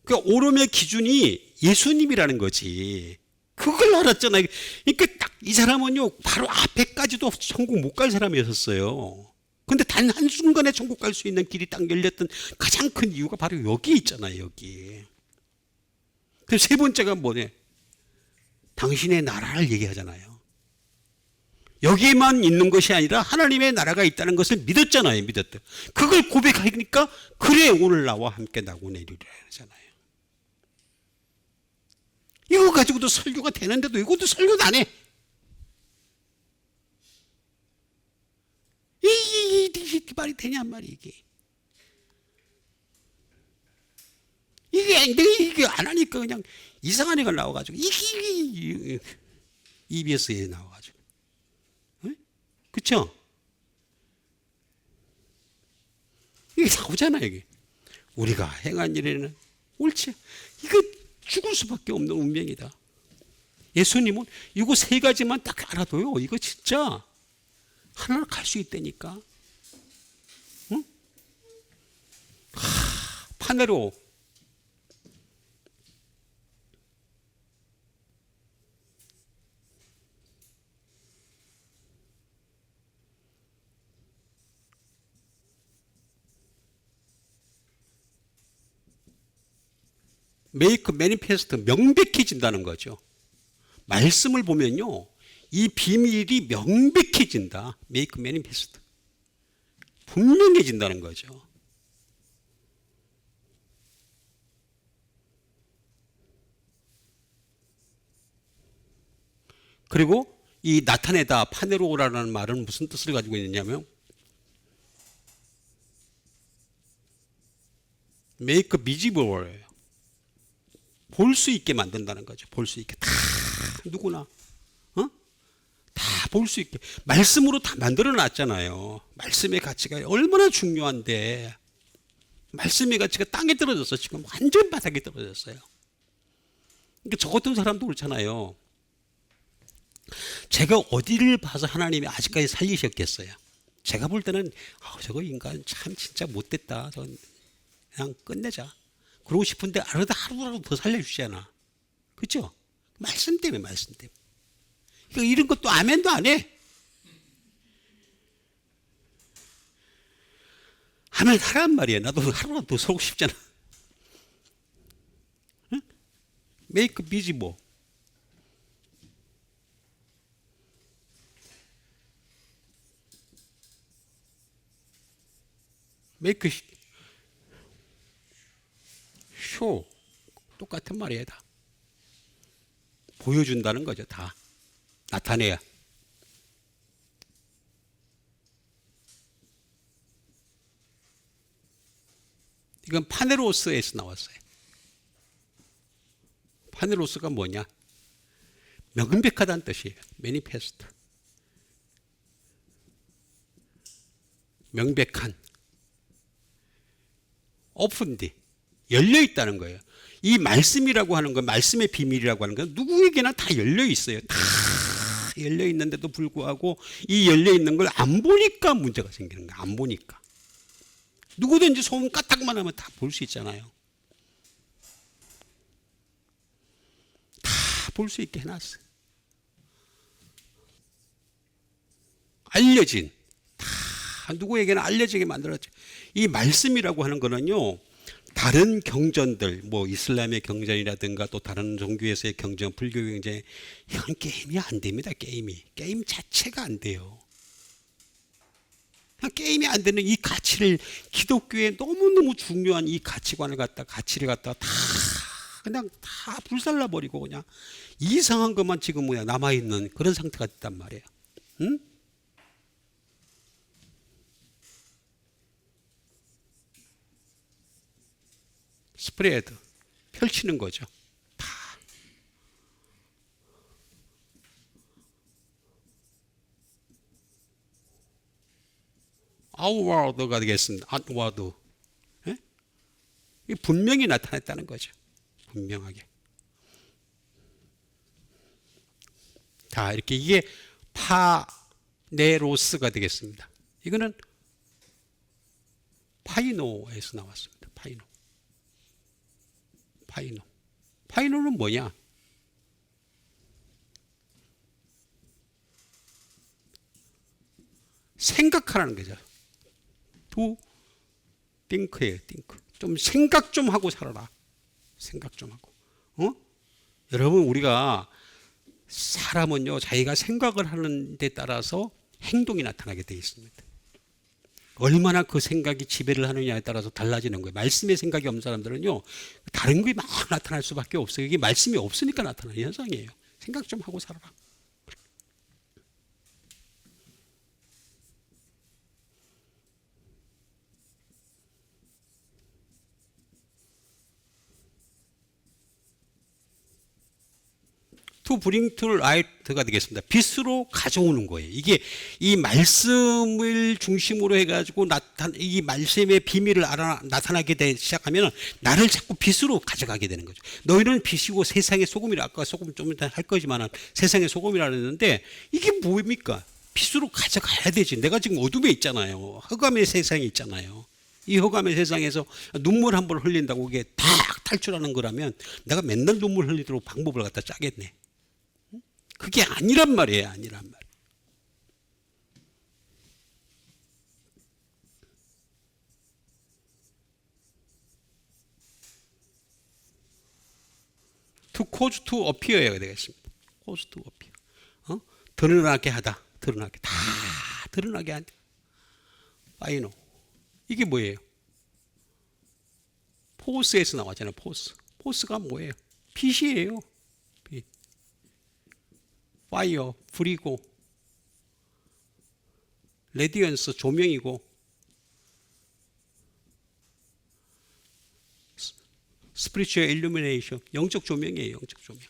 그러니까 옳음의 기준이 예수님이라는 거지. 그걸 알았잖아요. 그러니까 딱 이 사람은요 바로 앞에까지도 천국 못 갈 사람이었어요. 근데 단 한순간에 천국 갈 수 있는 길이 딱 열렸던 가장 큰 이유가 바로 여기 있잖아요, 여기. 그래서 세 번째가 뭐냐? 당신의 나라를 얘기하잖아요. 여기에만 있는 것이 아니라 하나님의 나라가 있다는 것을 믿었잖아요, 믿었대. 그걸 고백하니까 그래 오늘 나와 함께 나고 내리라 하잖아요. 이거 가지고도 설교가 되는데도 이것도 설교도 안 해. 이게 말이 되냔 말이 이게. 이게 안 하니까 그냥 이상한 애가 나와가지고 이게 EBS에 나와가지고, 그렇죠? 이게 나오잖아요. 이게 우리가 행한 일에는 옳지. 이거 죽을 수밖에 없는 운명이다. 예수님은 이거 세 가지만 딱 알아둬요. 이거 진짜 하나로 갈 수 있다니까. 응? 파네로. 메이크 매니페스트 명백해진다는 거죠. 말씀을 보면요, 이 비밀이 명백해진다. 메이크 매니페스트 분명해진다는 거죠. 그리고 이 나타내다 파네로라는 말은 무슨 뜻을 가지고 있느냐면 메이크 비지블이에요. 볼 수 있게 만든다는 거죠. 볼 수 있게. 다 누구나 다 볼 수 있게 말씀으로 다 만들어 놨잖아요. 말씀의 가치가 얼마나 중요한데 말씀의 가치가 땅에 떨어졌어. 지금 완전 바닥에 떨어졌어요. 그러니까 저 같은 사람도 그렇잖아요. 제가 어디를 봐서 하나님이 아직까지 살리셨겠어요. 제가 볼 때는 저거 인간 참 진짜 못됐다. 그냥 끝내자. 그러고 싶은데 하루라도 더 살려주잖아. 그렇죠? 말씀 때문에. 그러니까 이런 것도 아멘도 안 해. 아멘 하란 말이야. 나도 하루라도 더 살고 싶잖아. 응? 메이크 비지 뭐. 메이크 쇼. 똑같은 말이에요. 다 보여준다는 거죠. 다 나타내야. 이건 파네로스에서 나왔어요. 파네로스가 뭐냐? 명백하다는 뜻이에요. 매니페스트. 명백한. 오픈디. 열려 있다는 거예요. 이 말씀이라고 하는 건, 말씀의 비밀이라고 하는 건 누구에게나 다 열려 있어요. 다 열려 있는데도 불구하고 이 열려 있는 걸 안 보니까 문제가 생기는 거예요. 안 보니까. 누구든지 소문 까딱만 하면 다 볼 수 있잖아요. 다 볼 수 있게 해놨어요. 알려진. 다 누구에게나 알려지게 만들었죠. 이 말씀이라고 하는 거는요, 다른 경전들, 뭐 이슬람의 경전이라든가 또 다른 종교에서의 경전, 불교 경전, 이건 게임이 안 됩니다. 게임 자체가 안 돼요. 게임이 안 되는 이 가치를, 기독교에 너무너무 중요한 이 가치관을 가치를 갖다가 다 그냥 다 불살라 버리고 그냥 이상한 것만 지금 뭐야 남아 있는 그런 상태가 됐단 말이에요. 응? 스프레드 펼치는 거죠. 다. 아웃워드가 되겠습니다. 아웃워드. 분명히 나타났다는 거죠. 분명하게. 자, 이렇게 이게 파네로스가 되겠습니다. 이거는 파이노에서 나왔습니다. 파이노는 뭐냐? 생각하라는 거죠. to think예요. think. 좀 생각 좀 하고 살아라. 생각 좀 하고. 여러분, 우리가 사람은요, 자기가 생각을 하는 데 따라서 행동이 나타나게 되어 있습니다. 얼마나 그 생각이 지배를 하느냐에 따라서 달라지는 거예요. 말씀에 생각이 없는 사람들은요, 다른 게 막 나타날 수밖에 없어요. 이게 말씀이 없으니까 나타나는 현상이에요. 생각 좀 하고 살아라. to bring to light가 되겠습니다. 빛으로 가져오는 거예요. 이게 이 말씀을 중심으로 해가지고 이 말씀의 비밀을 나타나게 시작하면 나를 자꾸 빛으로 가져가게 되는 거죠. 너희는 빛이고 세상의 소금이라, 아까 소금 좀 이따 할 거지만 세상의 소금이라 그랬는데 이게 뭡니까? 빛으로 가져가야 되지. 내가 지금 어둠에 있잖아요. 흑암의 세상에 있잖아요. 이 흑암의 세상에서 눈물 한 번 흘린다고 이게 딱 탈출하는 거라면 내가 맨날 눈물 흘리도록 방법을 갖다 짜겠네. 그게 아니란 말이에요. 아니란 말. to cause to appear가 되겠습니다. cause to appear. 드러나게 하다. 드러나게. 다 드러나게 한다. I know. 이게 뭐예요? 포스에서 나왔잖아요. 포스. 포스가 뭐예요? 빛이에요. 빛. 파이어, 불이고, 레디언스, 조명이고, 스피리추얼 일루미네이션, 영적 조명이에요. 영적 조명.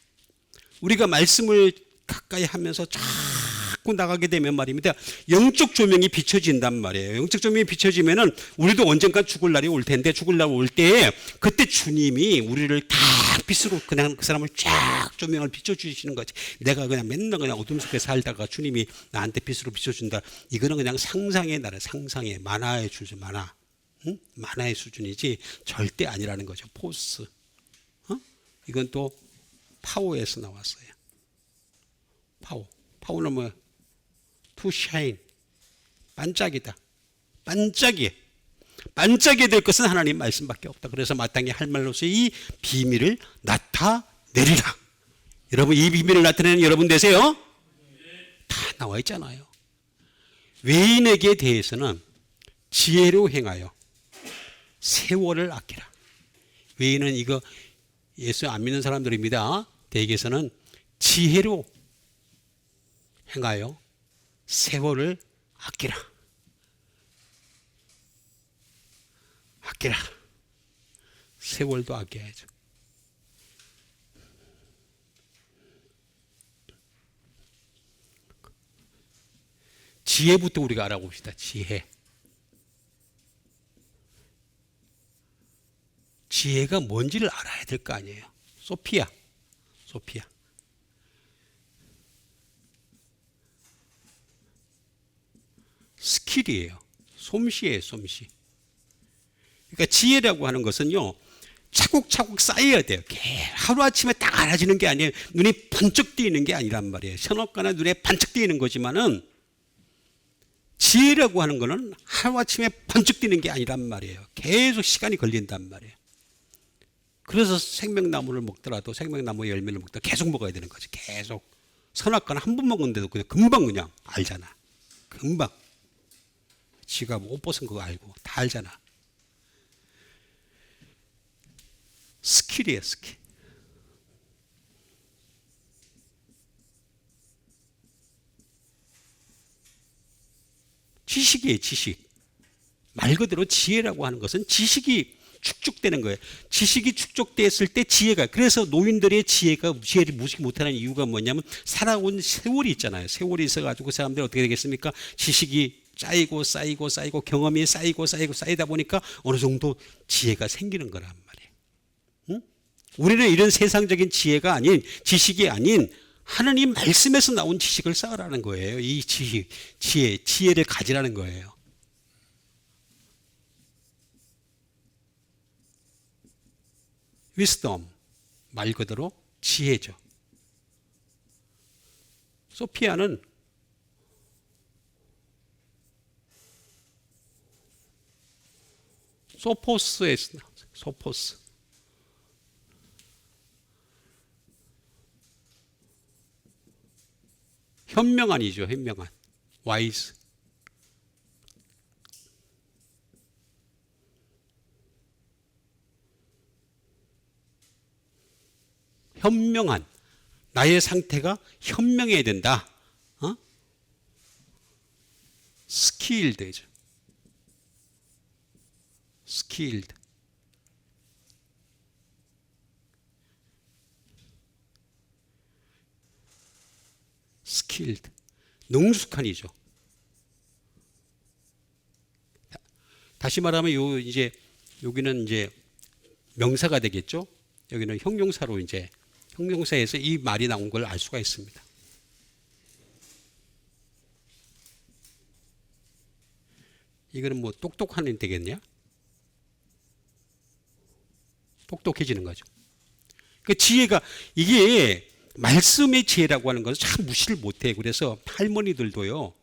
우리가 말씀을 가까이 하면서 자꾸 나가게 되면 말입니다. 영적 조명이 비춰진단 말이에요. 영적 조명이 비춰지면은 우리도 언젠가 죽을 날이 올 텐데, 죽을 날 올 때 그때 주님이 우리를 다 빛으로 그냥 그 사람을 쫙 조명을 비춰주시는 거지. 내가 그냥 맨날 그냥 어둠 속에 살다가 주님이 나한테 빛으로 비춰준다. 이거는 그냥 상상의 나라, 상상의 만화의 수준, 만화. 응? 만화의 수준이지 절대 아니라는 거죠. 포스. 이건 또 파워에서 나왔어요. 파워. 파워는 뭐 to shine. 반짝이다. 반짝이. 반짝이 될 것은 하나님 말씀밖에 없다. 그래서 마땅히 할 말로서 이 비밀을 나타내리라. 여러분, 이 비밀을 나타내는 여러분 되세요? 다 나와 있잖아요. 외인에게 대해서는 지혜로 행하여 세월을 아끼라. 외인은 이거 예수 안 믿는 사람들입니다. 대개서는 지혜로 행하여 세월을 아끼라. 아끼라. 세월도 아껴야죠. 지혜부터 우리가 알아봅시다. 지혜. 지혜가 뭔지를 알아야 될 거 아니에요. 소피아. 소피아. 스킬이에요. 솜씨예요. 솜씨. 그러니까 지혜라고 하는 것은요, 차곡차곡 쌓여야 돼요. 하루아침에 딱 알아지는 게 아니에요. 눈이 번쩍 뜨이는 게 아니란 말이에요. 현혹가나 눈에 반짝 뜨이는 거지만은 지혜라고 하는 거는 하루아침에 번쩍 뜨이는 게 아니란 말이에요. 계속 시간이 걸린단 말이에요. 그래서 생명나무를 먹더라도 생명나무 열매를 먹더라도 계속 먹어야 되는 거지. 계속. 선악과는 한 번 먹었는데도 그냥 금방 그냥 알잖아. 금방. 지가 뭐 옷 벗은 거 알고 다 알잖아. 스킬이에요, 스킬. 지식이에요, 지식. 말 그대로 지혜라고 하는 것은 지식이 축적되는 거예요. 지식이 축적됐을 때 지혜가, 그래서 노인들의 지혜를 무시 못하는 이유가 뭐냐면 살아온 세월이 있잖아요. 세월이 있어가지고 그 사람들이 어떻게 되겠습니까? 지식이 쌓이고 쌓이고 쌓이고 경험이 쌓이고 쌓이고 쌓이다 보니까 어느 정도 지혜가 생기는 거란 말이에요. 응? 우리는 이런 세상적인 지혜가 아닌, 지식이 아닌 하나님 말씀에서 나온 지식을 쌓으라는 거예요. 이 지식, 지혜를 가지라는 거예요. wisdom, 말 그대로 지혜죠. 소피아는 소포스에서 나왔어요. 소포스. 현명한이죠. 현명한. 와이즈. 현명한. 나의 상태가 현명해야 된다. 스킬드죠. 스킬드. 스킬드. 능숙한이죠. 다시 말하면 이제 여기는 이제 명사가 되겠죠. 여기는 형용사로 이제 형용사에서 이 말이 나온 걸 알 수가 있습니다. 이거는 뭐 똑똑하면 되겠냐? 똑똑해지는 거죠. 그 지혜가 이게 말씀의 지혜라고 하는 것은 참 무시를 못해. 그래서 할머니들도요.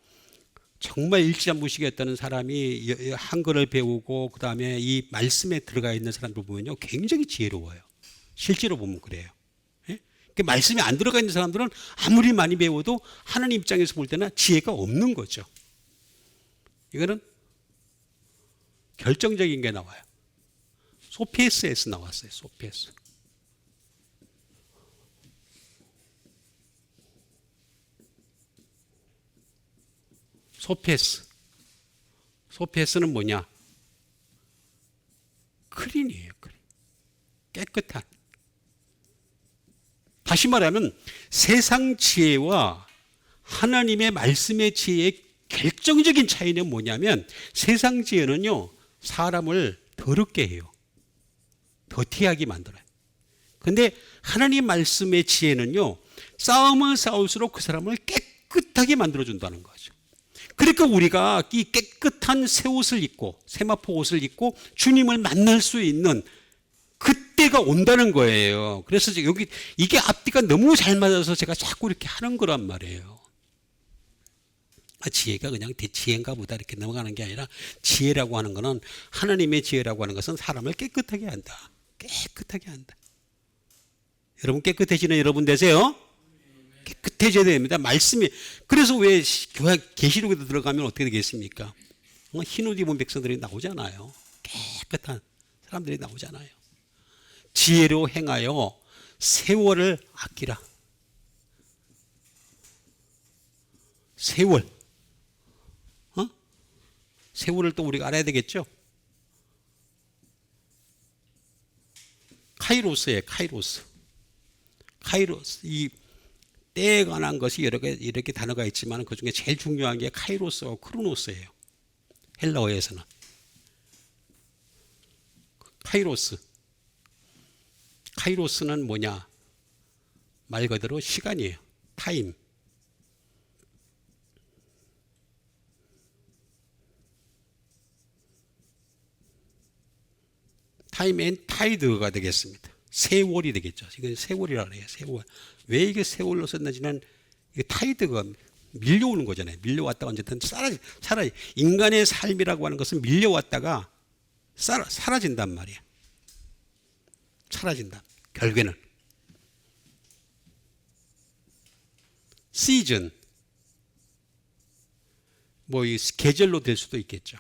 정말 일지장무식이었던 사람이 한글을 배우고 그 다음에 이 말씀에 들어가 있는 사람들 보면요. 굉장히 지혜로워요. 실제로 보면 그래요. 예? 그 말씀에 안 들어가 있는 사람들은 아무리 많이 배워도 하나님 입장에서 볼 때는 지혜가 없는 거죠. 이거는 결정적인 게 나와요. 소피에스에서 나왔어요. 소피에스. 소피에스. 소피에스는 뭐냐? 클린이에요. 클린. 깨끗한. 다시 말하면 세상 지혜와 하나님의 말씀의 지혜의 결정적인 차이는 뭐냐면 세상 지혜는요. 사람을 더럽게 해요. 더티하게 만들어요. 근데 하나님 말씀의 지혜는요. 싸움을 싸울수록 그 사람을 깨끗하게 만들어준다는 거죠. 그러니까 우리가 이 깨끗한 새 옷을 입고 세마포 옷을 입고 주님을 만날 수 있는 그때가 온다는 거예요. 그래서 여기 이게 앞뒤가 너무 잘 맞아서 제가 자꾸 이렇게 하는 거란 말이에요. 지혜가 그냥 대지혜인가 보다 이렇게 넘어가는 게 아니라 지혜라고 하는 것은 하나님의 지혜라고 하는 것은 사람을 깨끗하게 한다. 깨끗하게 한다. 여러분 깨끗해지는 여러분 되세요? 깨끗해져야 됩니다. 말씀이. 그래서 왜 교회 계시록에도 들어가면 어떻게 되겠습니까? 흰옷 입은 백성들이 나오잖아요. 깨끗한 사람들이 나오잖아요. 지혜로 행하여 세월을 아끼라. 세월. 세월을 또 우리가 알아야 되겠죠? 카이로스예요. 카이로스. 카이로스. 이 때에 관한 것이 여러 개 이렇게 단어가 있지만 그 중에 제일 중요한 게 카이로스와 크로노스예요. 헬라어에서는. 카이로스. 카이로스는 뭐냐? 말 그대로 시간이에요. 타임. 타임 앤 타이드가 되겠습니다. 세월이 되겠죠. 이건 세월이라고 해요. 세월. 왜 이게 세월로 썼는지는 이게 타이드가 밀려오는 거잖아요. 밀려왔다가 어쨌든 사라지. 인간의 삶이라고 하는 것은 밀려왔다가 사라진단 말이에요. 사라진다. 결국에는. 시즌. 뭐 이 계절로 될 수도 있겠죠.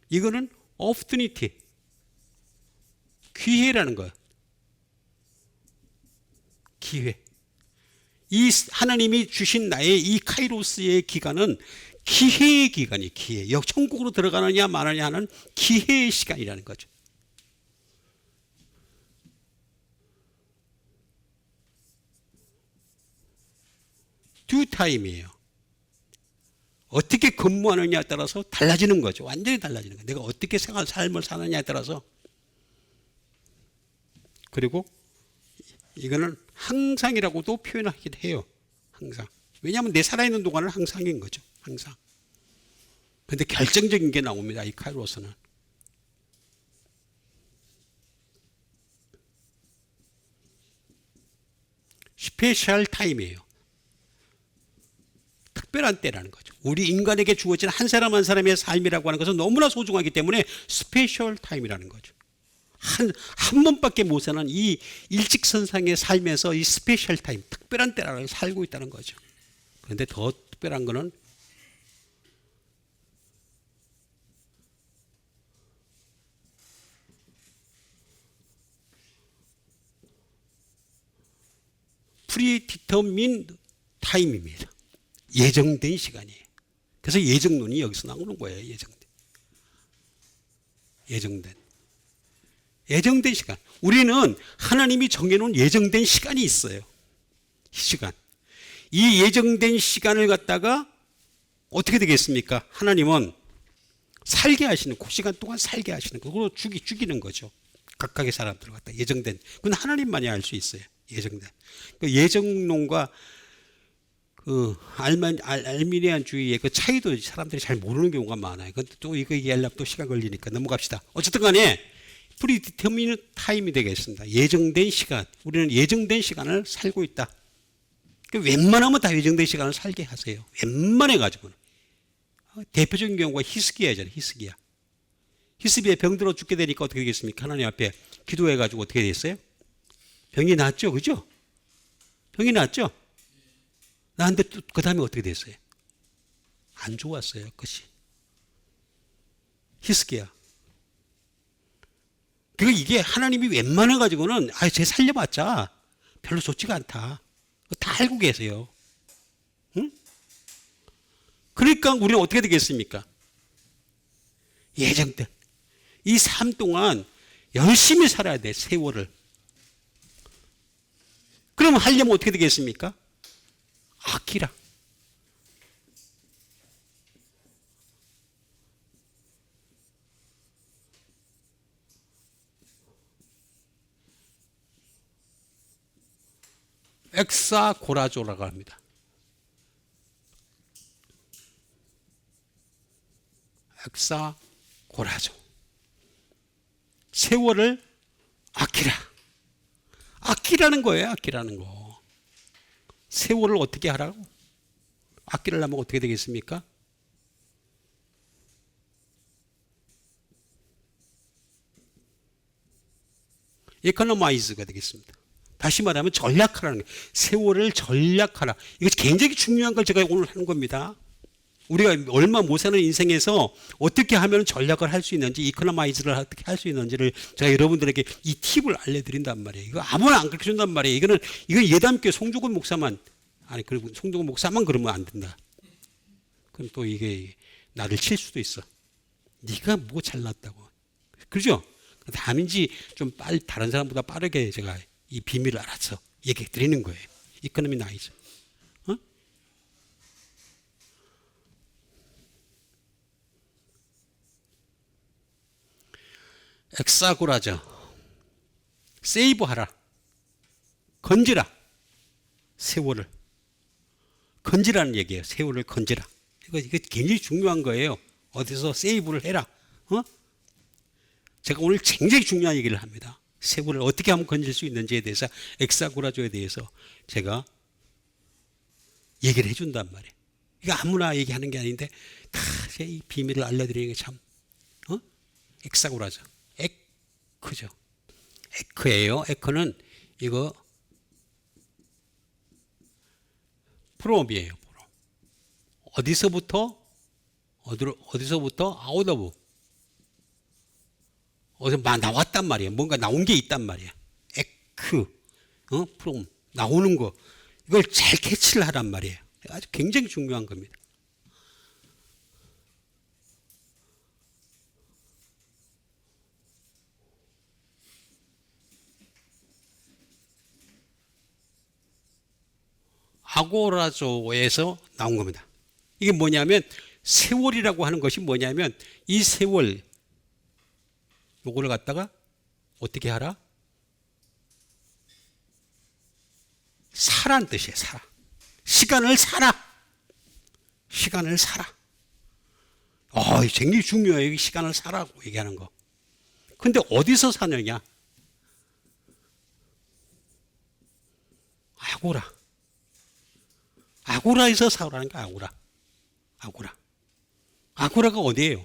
이거는 opportunity. 기회라는 거예요. 기회. 이 하나님이 주신 나의 이 카이로스의 기간은 기회의 기간이 기회. 천국으로 들어가느냐 마느냐 하는 기회의 시간이라는 거죠. 두 타임이에요. 어떻게 근무하느냐에 따라서 달라지는 거죠. 완전히 달라지는 거예요. 내가 어떻게 삶을 사느냐에 따라서. 그리고 이거는 항상이라고도 표현하기도 해요. 항상. 왜냐하면 내 살아있는 동안은 항상인 거죠. 항상. 그런데 결정적인 게 나옵니다. 이 카이로스는. 스페셜 타임이에요. 특별한 때라는 거죠. 우리 인간에게 주어진 한 사람 한 사람의 삶이라고 하는 것은 너무나 소중하기 때문에 스페셜 타임이라는 거죠. 한 번밖에 못 사는 이 일직선상의 삶에서 이 스페셜 타임, 특별한 때라고 살고 있다는 거죠. 그런데 더 특별한 거는 프리디터민 타임입니다. 예정된 시간이에요. 그래서 예정론이 여기서 나오는 거예요. 예정된 시간. 우리는 하나님이 정해놓은 예정된 시간이 있어요. 이 시간. 이 예정된 시간을 갖다가 어떻게 되겠습니까? 하나님은 살게 하시는, 그 시간 동안 살게 하시는 거. 그리고 죽이는 거죠. 각각의 사람들을 갖다 예정된. 그건 하나님만이 알 수 있어요. 예정된. 그 예정론과 그 알미니안주의의 그 차이도 사람들이 잘 모르는 경우가 많아요. 근데 또 이거 얘기하려면 또 시간 걸리니까 넘어갑시다. 어쨌든 간에 프리디터미니드 타임이 되겠습니다. 예정된 시간. 우리는 예정된 시간을 살고 있다. 웬만하면 다 예정된 시간을 살게 하세요. 웬만해 가지고는. 대표적인 경우가 히스기야잖아요. 히스기야 병들어 죽게 되니까 어떻게 되겠습니까? 하나님 앞에 기도해 가지고 어떻게 됐어요? 병이 낫죠. 그죠? 병이 낫죠? 나한테 또 그 다음에 어떻게 됐어요? 안 좋았어요. 그것이. 히스기야. 그러니까 이게 하나님이 웬만해 가지고는 쟤 살려봤자 별로 좋지가 않다. 다 알고 계세요. 응? 그러니까 우리는 어떻게 되겠습니까? 예정된 이 삶 동안 열심히 살아야 돼. 세월을. 그러면 하려면 어떻게 되겠습니까? 아끼라. 엑사고라조라고 합니다. 엑사고라조. 세월을 아끼라. 아끼라는 거예요. 아끼라는 거. 세월을 어떻게 하라고? 아끼려면 어떻게 되겠습니까? 에코노마이즈가 되겠습니다. 다시 말하면 전략하라는 거예요. 세월을 전략하라. 이거 굉장히 중요한 걸 제가 오늘 하는 겁니다. 우리가 얼마 못 사는 인생에서 어떻게 하면 전략을 할 수 있는지, 이코노마이즈를 어떻게 할 수 있는지를 제가 여러분들에게 이 팁을 알려드린단 말이에요. 이거 아무나 안 가르쳐 준단 말이에요. 이건 예담교회 송조근 목사만, 그리고 송조근 목사만 그러면 안 된다. 그럼 또 이게 나를 칠 수도 있어. 네가 뭐 잘났다고. 그렇죠? 다민지 좀 다른 사람보다 빠르게 제가 이 비밀을 알아서 얘기해 드리는 거예요. 이코노미 나이즈. 엑사고라죠. 세이브하라. 건지라. 세월을. 건지라는 얘기예요. 세월을 건지라. 이거 굉장히 중요한 거예요. 어디서 세이브를 해라. 제가 오늘 굉장히 중요한 얘기를 합니다. 세월을 어떻게 하면 건질 수 있는지에 대해서 엑사고라조에 대해서 제가 얘기를 해준단 말이에요. 이거 아무나 얘기하는 게 아닌데 다 이 비밀을 알려드리는 게 참 엑사고라조. 에크죠. 에크예요. 에크는 이거 프롬이에요. 프롬. 어디서부터 아웃 오브. 어디서 나왔단 말이에요. 뭔가 나온 게 있단 말이에요. 에크, 프롬 나오는 거 이걸 잘 캐치를 하란 말이에요. 아주 굉장히 중요한 겁니다. 아고라조에서 나온 겁니다. 이게 뭐냐면 세월이라고 하는 것이 뭐냐면 이 세월 요거를 갖다가 어떻게 하라? 사란 뜻이에요. 살아. 시간을 살아. 시간을 살아. 굉장히 중요해요. 시간을 살아고 얘기하는 거. 근데 어디서 사느냐? 아고라. 아고라에서 살아라는 거야. 아고라. 아고라. 아고라가 어디예요?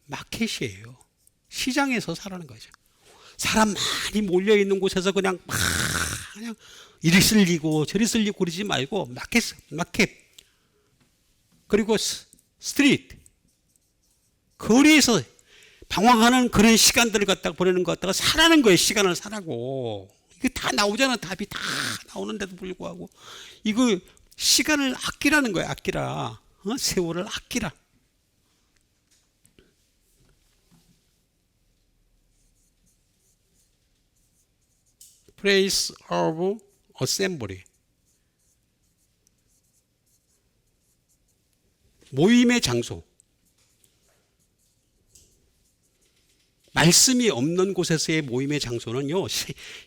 마켓이에요. 시장에서 사라는 거죠. 사람 많이 몰려 있는 곳에서 그냥 막 그냥 이리 쓸리고 저리 쓸리고 그러지 말고 마켓. 그리고 스트리트. 거리에서 방황하는 그런 시간들을 갖다가 보내는 것 갖다가 사라는 거예요. 시간을 사라고. 이게 다 나오잖아. 답이 다 나오는데도 불구하고. 이거 시간을 아끼라는 거예요. 아끼라. 세월을 아끼라. Place of assembly. 모임의 장소. 말씀이 없는 곳에서의 모임의 장소는요,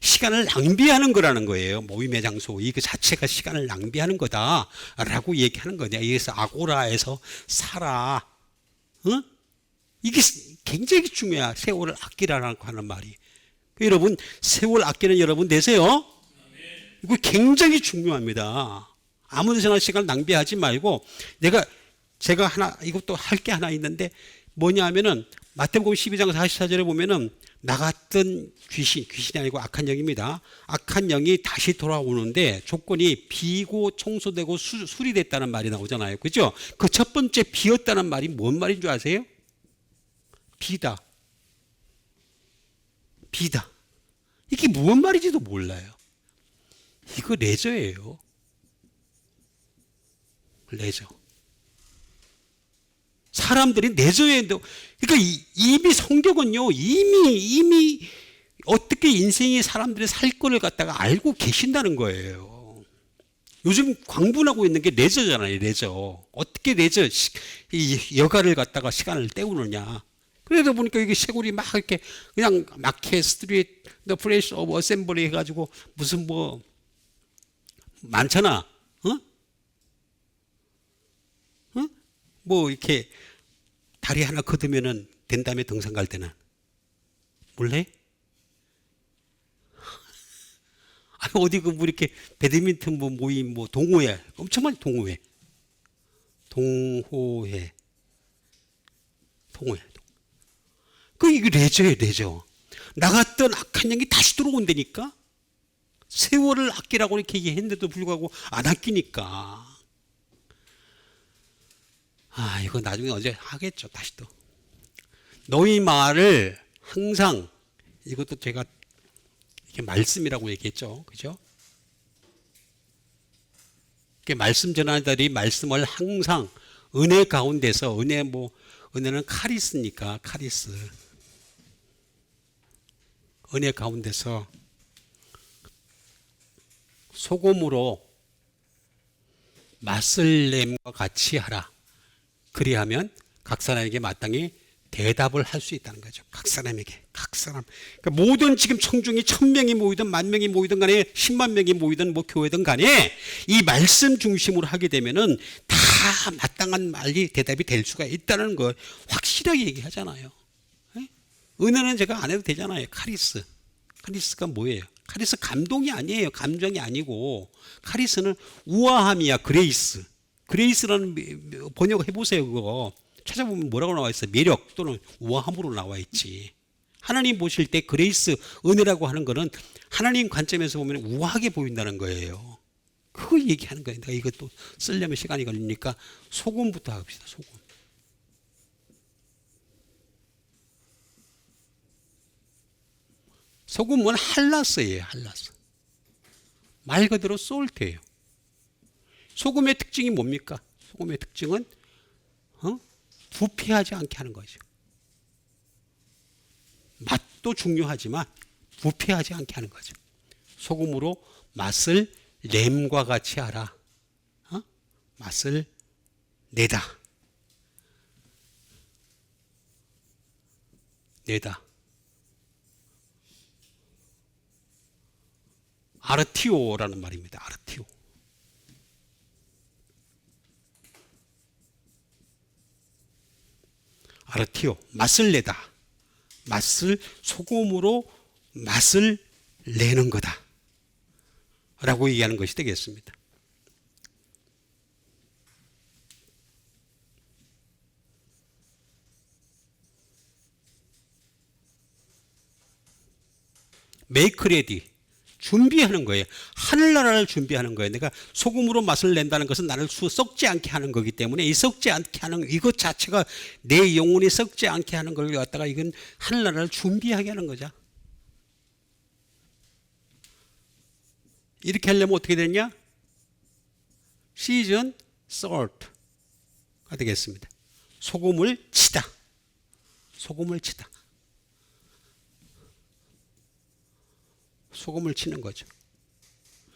시간을 낭비하는 거라는 거예요. 모임의 장소. 이거 자체가 시간을 낭비하는 거다라고 얘기하는 거냐. 그래서 아고라에서 살아. 이게 굉장히 중요해요. 세월을 아끼라고 하는 말이. 여러분, 세월 아끼는 여러분 되세요? 이거 굉장히 중요합니다. 아무 데서나 시간을 낭비하지 말고, 제가 이것도 할 게 하나 있는데, 뭐냐 하면은, 마태복음 12장 44절에 보면은, 나갔던 귀신이 아니고 악한 영입니다. 악한 영이 다시 돌아오는데, 조건이 비고 청소되고 수리됐다는 말이 나오잖아요. 그죠? 그 첫 번째 비었다는 말이 뭔 말인 줄 아세요? 비다. 이게 무슨 말인지도 몰라요. 이거 레저예요. 레저. 사람들이 레저에, 그러니까 이미 성경은요, 이미 어떻게 인생이 사람들이 살 거를 갖다가 알고 계신다는 거예요. 요즘 광분하고 있는 게 레저잖아요, 레저. 어떻게 이 여가를 갖다가 시간을 때우느냐. 그러다 보니까 이게 쇄골이 막 이렇게 그냥 마켓, 스트리트, The Place of Assembly 해가지고 무슨 많잖아. 뭐 이렇게 다리 하나 걷으면은 된 다음에 등산 갈 때는 몰래? 아니 어디 뭐 이렇게 배드민턴 모임 동호회 엄청 많이 동호회. 이게 레저예요, 레저. 나갔던 악한 영이 다시 들어온다니까. 세월을 아끼라고 이렇게 얘기했는데도 불구하고 안 아끼니까. 이거 나중에 언제 하겠죠, 다시 또. 너희 말을 항상, 이것도 제가 이렇게 말씀이라고 얘기했죠, 그죠? 이렇게 말씀 전하자들이 말씀을 항상 은혜 가운데서, 은혜는 카리스니까, 카리스. 은혜 가운데서 소금으로 맛을 냄과 같이 하라. 그리하면 각 사람에게 마땅히 대답을 할 수 있다는 거죠. 각 사람. 그러니까 모든 지금 청중이 1000명이 모이든 10,000명이 모이든 간에 10만 명이 모이든 교회든 간에 이 말씀 중심으로 하게 되면은 다 마땅한 말이 대답이 될 수가 있다는 거 확실하게 얘기하잖아요. 은혜는 제가 안 해도 되잖아요. 카리스가 뭐예요? 카리스 감동이 아니에요. 감정이 아니고 카리스는 우아함이야. 그레이스라는 번역해 보세요. 그거 찾아보면 뭐라고 나와 있어요? 매력 또는 우아함으로 나와 있지. 하나님 보실 때 그레이스, 은혜라고 하는 거는 하나님 관점에서 보면 우아하게 보인다는 거예요. 그거 얘기하는 거예요. 내가 이것도 쓰려면 시간이 걸리니까 소금부터 합시다. 소금은 할라스예요. 할라스. 말 그대로 솔트예요. 소금의 특징이 뭡니까? 소금의 특징은 부패하지 않게 하는 거죠. 맛도 중요하지만 부패하지 않게 하는 거죠. 소금으로 맛을 램과 같이 하라. 맛을 내다. 아르티오라는 말입니다. 아르티오, 맛을 내다. 소금으로 맛을 내는 거다. 라고 얘기하는 것이 되겠습니다. make ready. 준비하는 거예요. 하늘나라를 준비하는 거예요. 내가 소금으로 맛을 낸다는 것은 나를 썩지 않게 하는 거기 때문에 이 썩지 않게 하는 이것 자체가 내 영혼이 썩지 않게 하는 걸 갖다가 이건 하늘나라를 준비하게 하는 거죠. 이렇게 하려면 어떻게 되냐? season salt가 되겠습니다. 소금을 치다. 소금을 치다. 소금을 치는 거죠.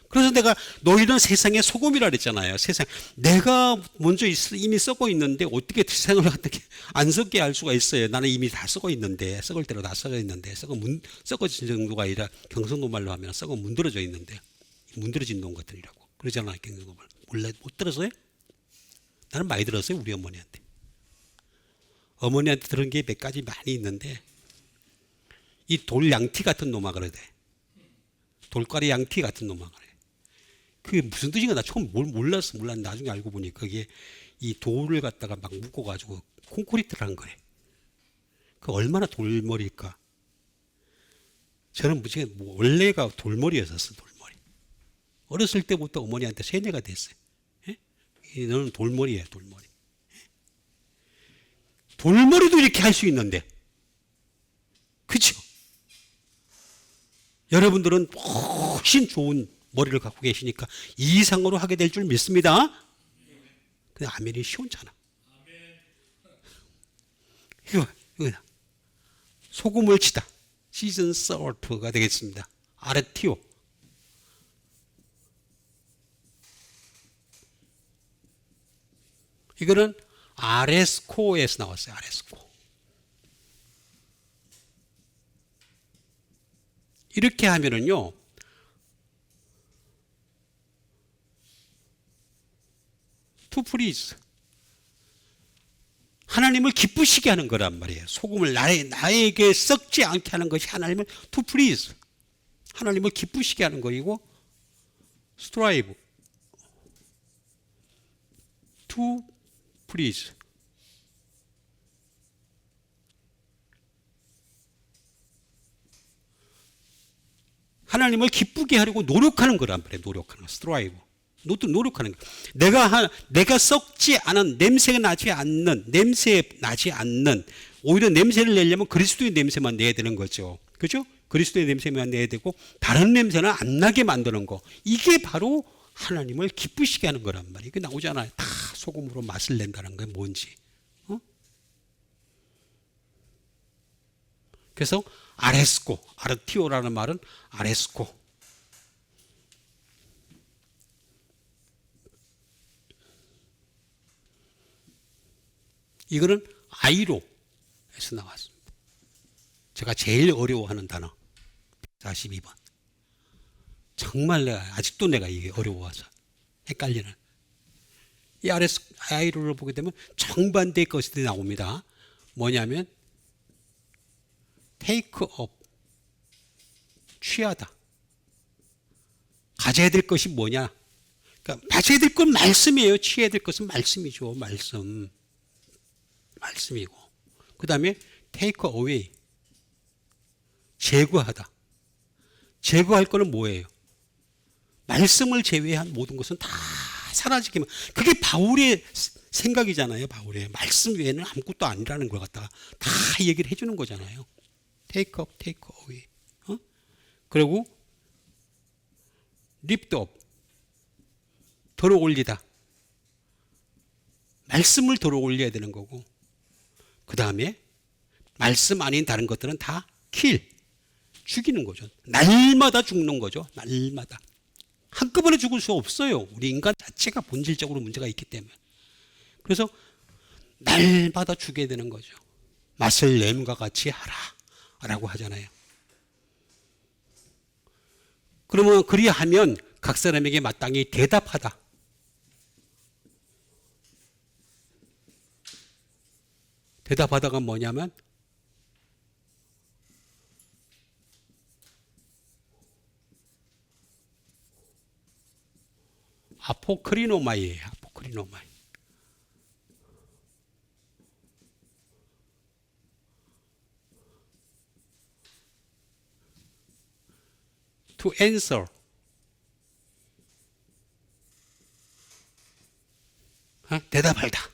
그래서 내가 너희는 세상의 소금이라 그랬잖아요. 세상 내가 먼저 이미 썩어 있는데 어떻게 세상을 어떻게 안 썩게 할 수가 있어요. 나는 이미 다 썩어 있는데 썩을 대로 다 썩어 있는데 썩어진 정도가 아니라 경상도 말로 하면 썩어 문드러져 있는데 문드러진 놈 같으리라고 그러잖아요. 경상도 말 못 들었어요? 나는 많이 들었어요. 우리 어머니한테. 어머니한테 들은 게 몇 가지 많이 있는데 이 돌 양티 같은 놈아 그러대. 돌가리 양티 같은 놈아 그래. 그게 무슨 뜻인가 나 처음 몰랐어. 나중에 알고 보니 그게 이 돌을 갖다가 막 묶어가지고 콘크리트를 한 거래. 그 얼마나 돌머리일까. 저는 무지개 원래가 돌머리였었어. 돌머리. 어렸을 때부터 어머니한테 세뇌가 됐어요. 예? 너는 돌머리야 돌머리. 돌머리도 이렇게 할 수 있는데 그렇죠? 여러분들은 훨씬 좋은 머리를 갖고 계시니까 이상으로 하게 될 줄 믿습니다. 근데 아멘이 시원찮아. 이거 소금을 치다. 시즌 솔트가 되겠습니다. 아르티오. 이거는 아레스코에서 나왔어요. 아레스코. 이렇게 하면은요, to please. 하나님을 기쁘시게 하는 거란 말이에요. 소금을 나에게 썩지 않게 하는 것이 하나님을 to please. 하나님을 기쁘시게 하는 거이고, strive. to please. 하나님을 기쁘게 하려고 노력하는 거란 말이에요. 노력하는 거. strive. 노력하는 거. 내가 썩지 않은 냄새 나지 않는 오히려 냄새를 내려면 그리스도의 냄새만 내야 되는 거죠. 그죠? 그리스도의 냄새만 내야 되고 다른 냄새는 안 나게 만드는 거. 이게 바로 하나님을 기쁘시게 하는 거란 말이에요. 이게 나오잖아요. 다 소금으로 맛을 낸다는 게 뭔지. 그래서 아레스코, 아르티오라는 말은 아레스코. 이거는 아이로에서 나왔습니다. 제가 제일 어려워하는 단어 42번. 정말 아직도 내가 이게 어려워서 헷갈리는. 이 아이로를 보게 되면 정반대의 것이 나옵니다. 뭐냐면 take up, 취하다. 가져야 될 것이 뭐냐? 그러니까 가져야 될 건 말씀이에요. 취해야 될 것은 말씀이죠. 말씀이고. 그 다음에 take away, 제거하다. 제거할 거는 뭐예요? 말씀을 제외한 모든 것은 다 사라지기만. 그게 바울의 생각이잖아요. 바울의 말씀 외에는 아무것도 아니라는 걸 갖다가 다 얘기를 해주는 거잖아요. take up, take away. 그리고 lift up, 들어 올리다. 말씀을 들어 올려야 되는 거고. 그 다음에 말씀 아닌 다른 것들은 다 kill, 죽이는 거죠. 날마다 죽는 거죠. 날마다. 한꺼번에 죽을 수 없어요. 우리 인간 자체가 본질적으로 문제가 있기 때문에. 그래서 날마다 죽여야 되는 거죠. 맛을 냄과 같이 하라 라고 하잖아요. 그러면 그리하면 각 사람에게 마땅히 대답하다. 대답하다가 뭐냐면 아포크리노마이에요. 아포크리노마이. to answer. 대답하다.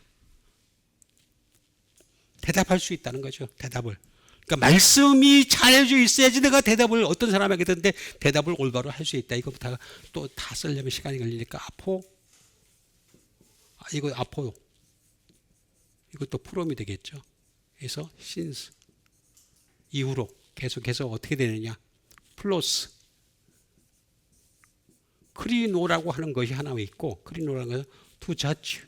대답할 수 있다는 거죠. 대답을. 그러니까 말씀이 잘해져 있어야지 내가 대답을 어떤 사람에게 듣는데 대답을 올바로 할 수 있다. 이거 또 다 쓰려면 시간이 걸리니까 이거 아포요. 이것도 프롬이 되겠죠. 그래서 since 이후로 계속해서 어떻게 되느냐. 플러스 크리노라고 하는 것이 하나 있고 크리노라는 것은 to judge.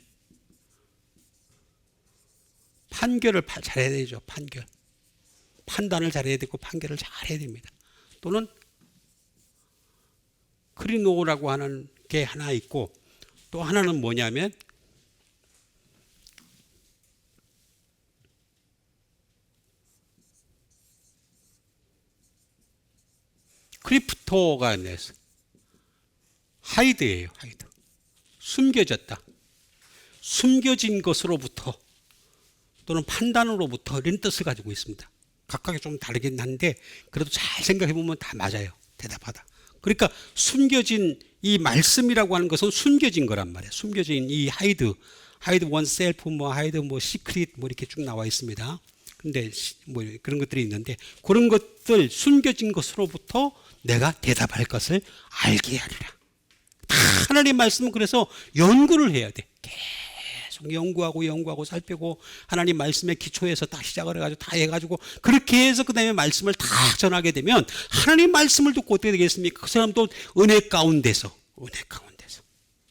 판결을 잘해야 되죠. 판단을 잘해야 되고 판결을 잘해야 됩니다. 또는 크리노라고 하는 게 하나 있고 또 하나는 뭐냐면 크리프토가 있어요. 하이드예요. 하이드. 숨겨졌다. 숨겨진 것으로부터 또는 판단으로부터 이런 뜻을 가지고 있습니다. 각각이 좀 다르긴 한데 그래도 잘 생각해 보면 다 맞아요. 대답하다. 그러니까 숨겨진 이 말씀이라고 하는 것은 숨겨진 거란 말이에요. 숨겨진 이 하이드 원셀프, 하이드 시크릿 이렇게 쭉 나와 있습니다. 근데 그런 것들이 있는데 그런 것들 숨겨진 것으로부터 내가 대답할 것을 알게 하리라. 다 하나님 말씀은 그래서 연구를 해야 돼. 계속 연구하고 살피고 하나님 말씀의 기초에서 다 시작을 해가지고 다 해가지고 그렇게 해서 그 다음에 말씀을 다 전하게 되면 하나님 말씀을 듣고 어떻게 되겠습니까? 그 사람도 은혜 가운데서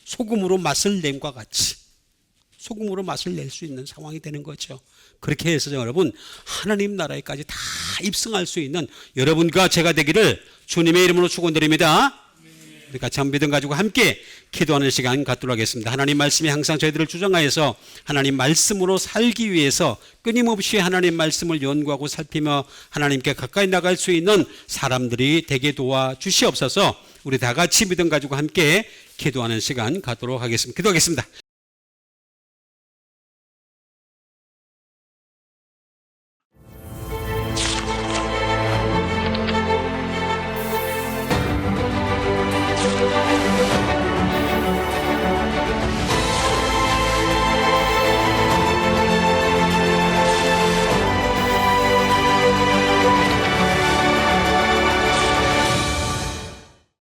소금으로 맛을 냄과 같이 소금으로 맛을 낼 수 있는 상황이 되는 거죠. 그렇게 해서 여러분 하나님 나라에까지 다 입성할 수 있는 여러분과 제가 되기를 주님의 이름으로 축원드립니다. 우리 같이 한 믿음 가지고 함께 기도하는 시간 갖도록 하겠습니다. 하나님 말씀이 항상 저희들을 주장하여서 하나님 말씀으로 살기 위해서 끊임없이 하나님 말씀을 연구하고 살피며 하나님께 가까이 나갈 수 있는 사람들이 되게 도와주시옵소서. 우리 다 같이 믿음 가지고 함께 기도하는 시간 갖도록 하겠습니다. 기도하겠습니다.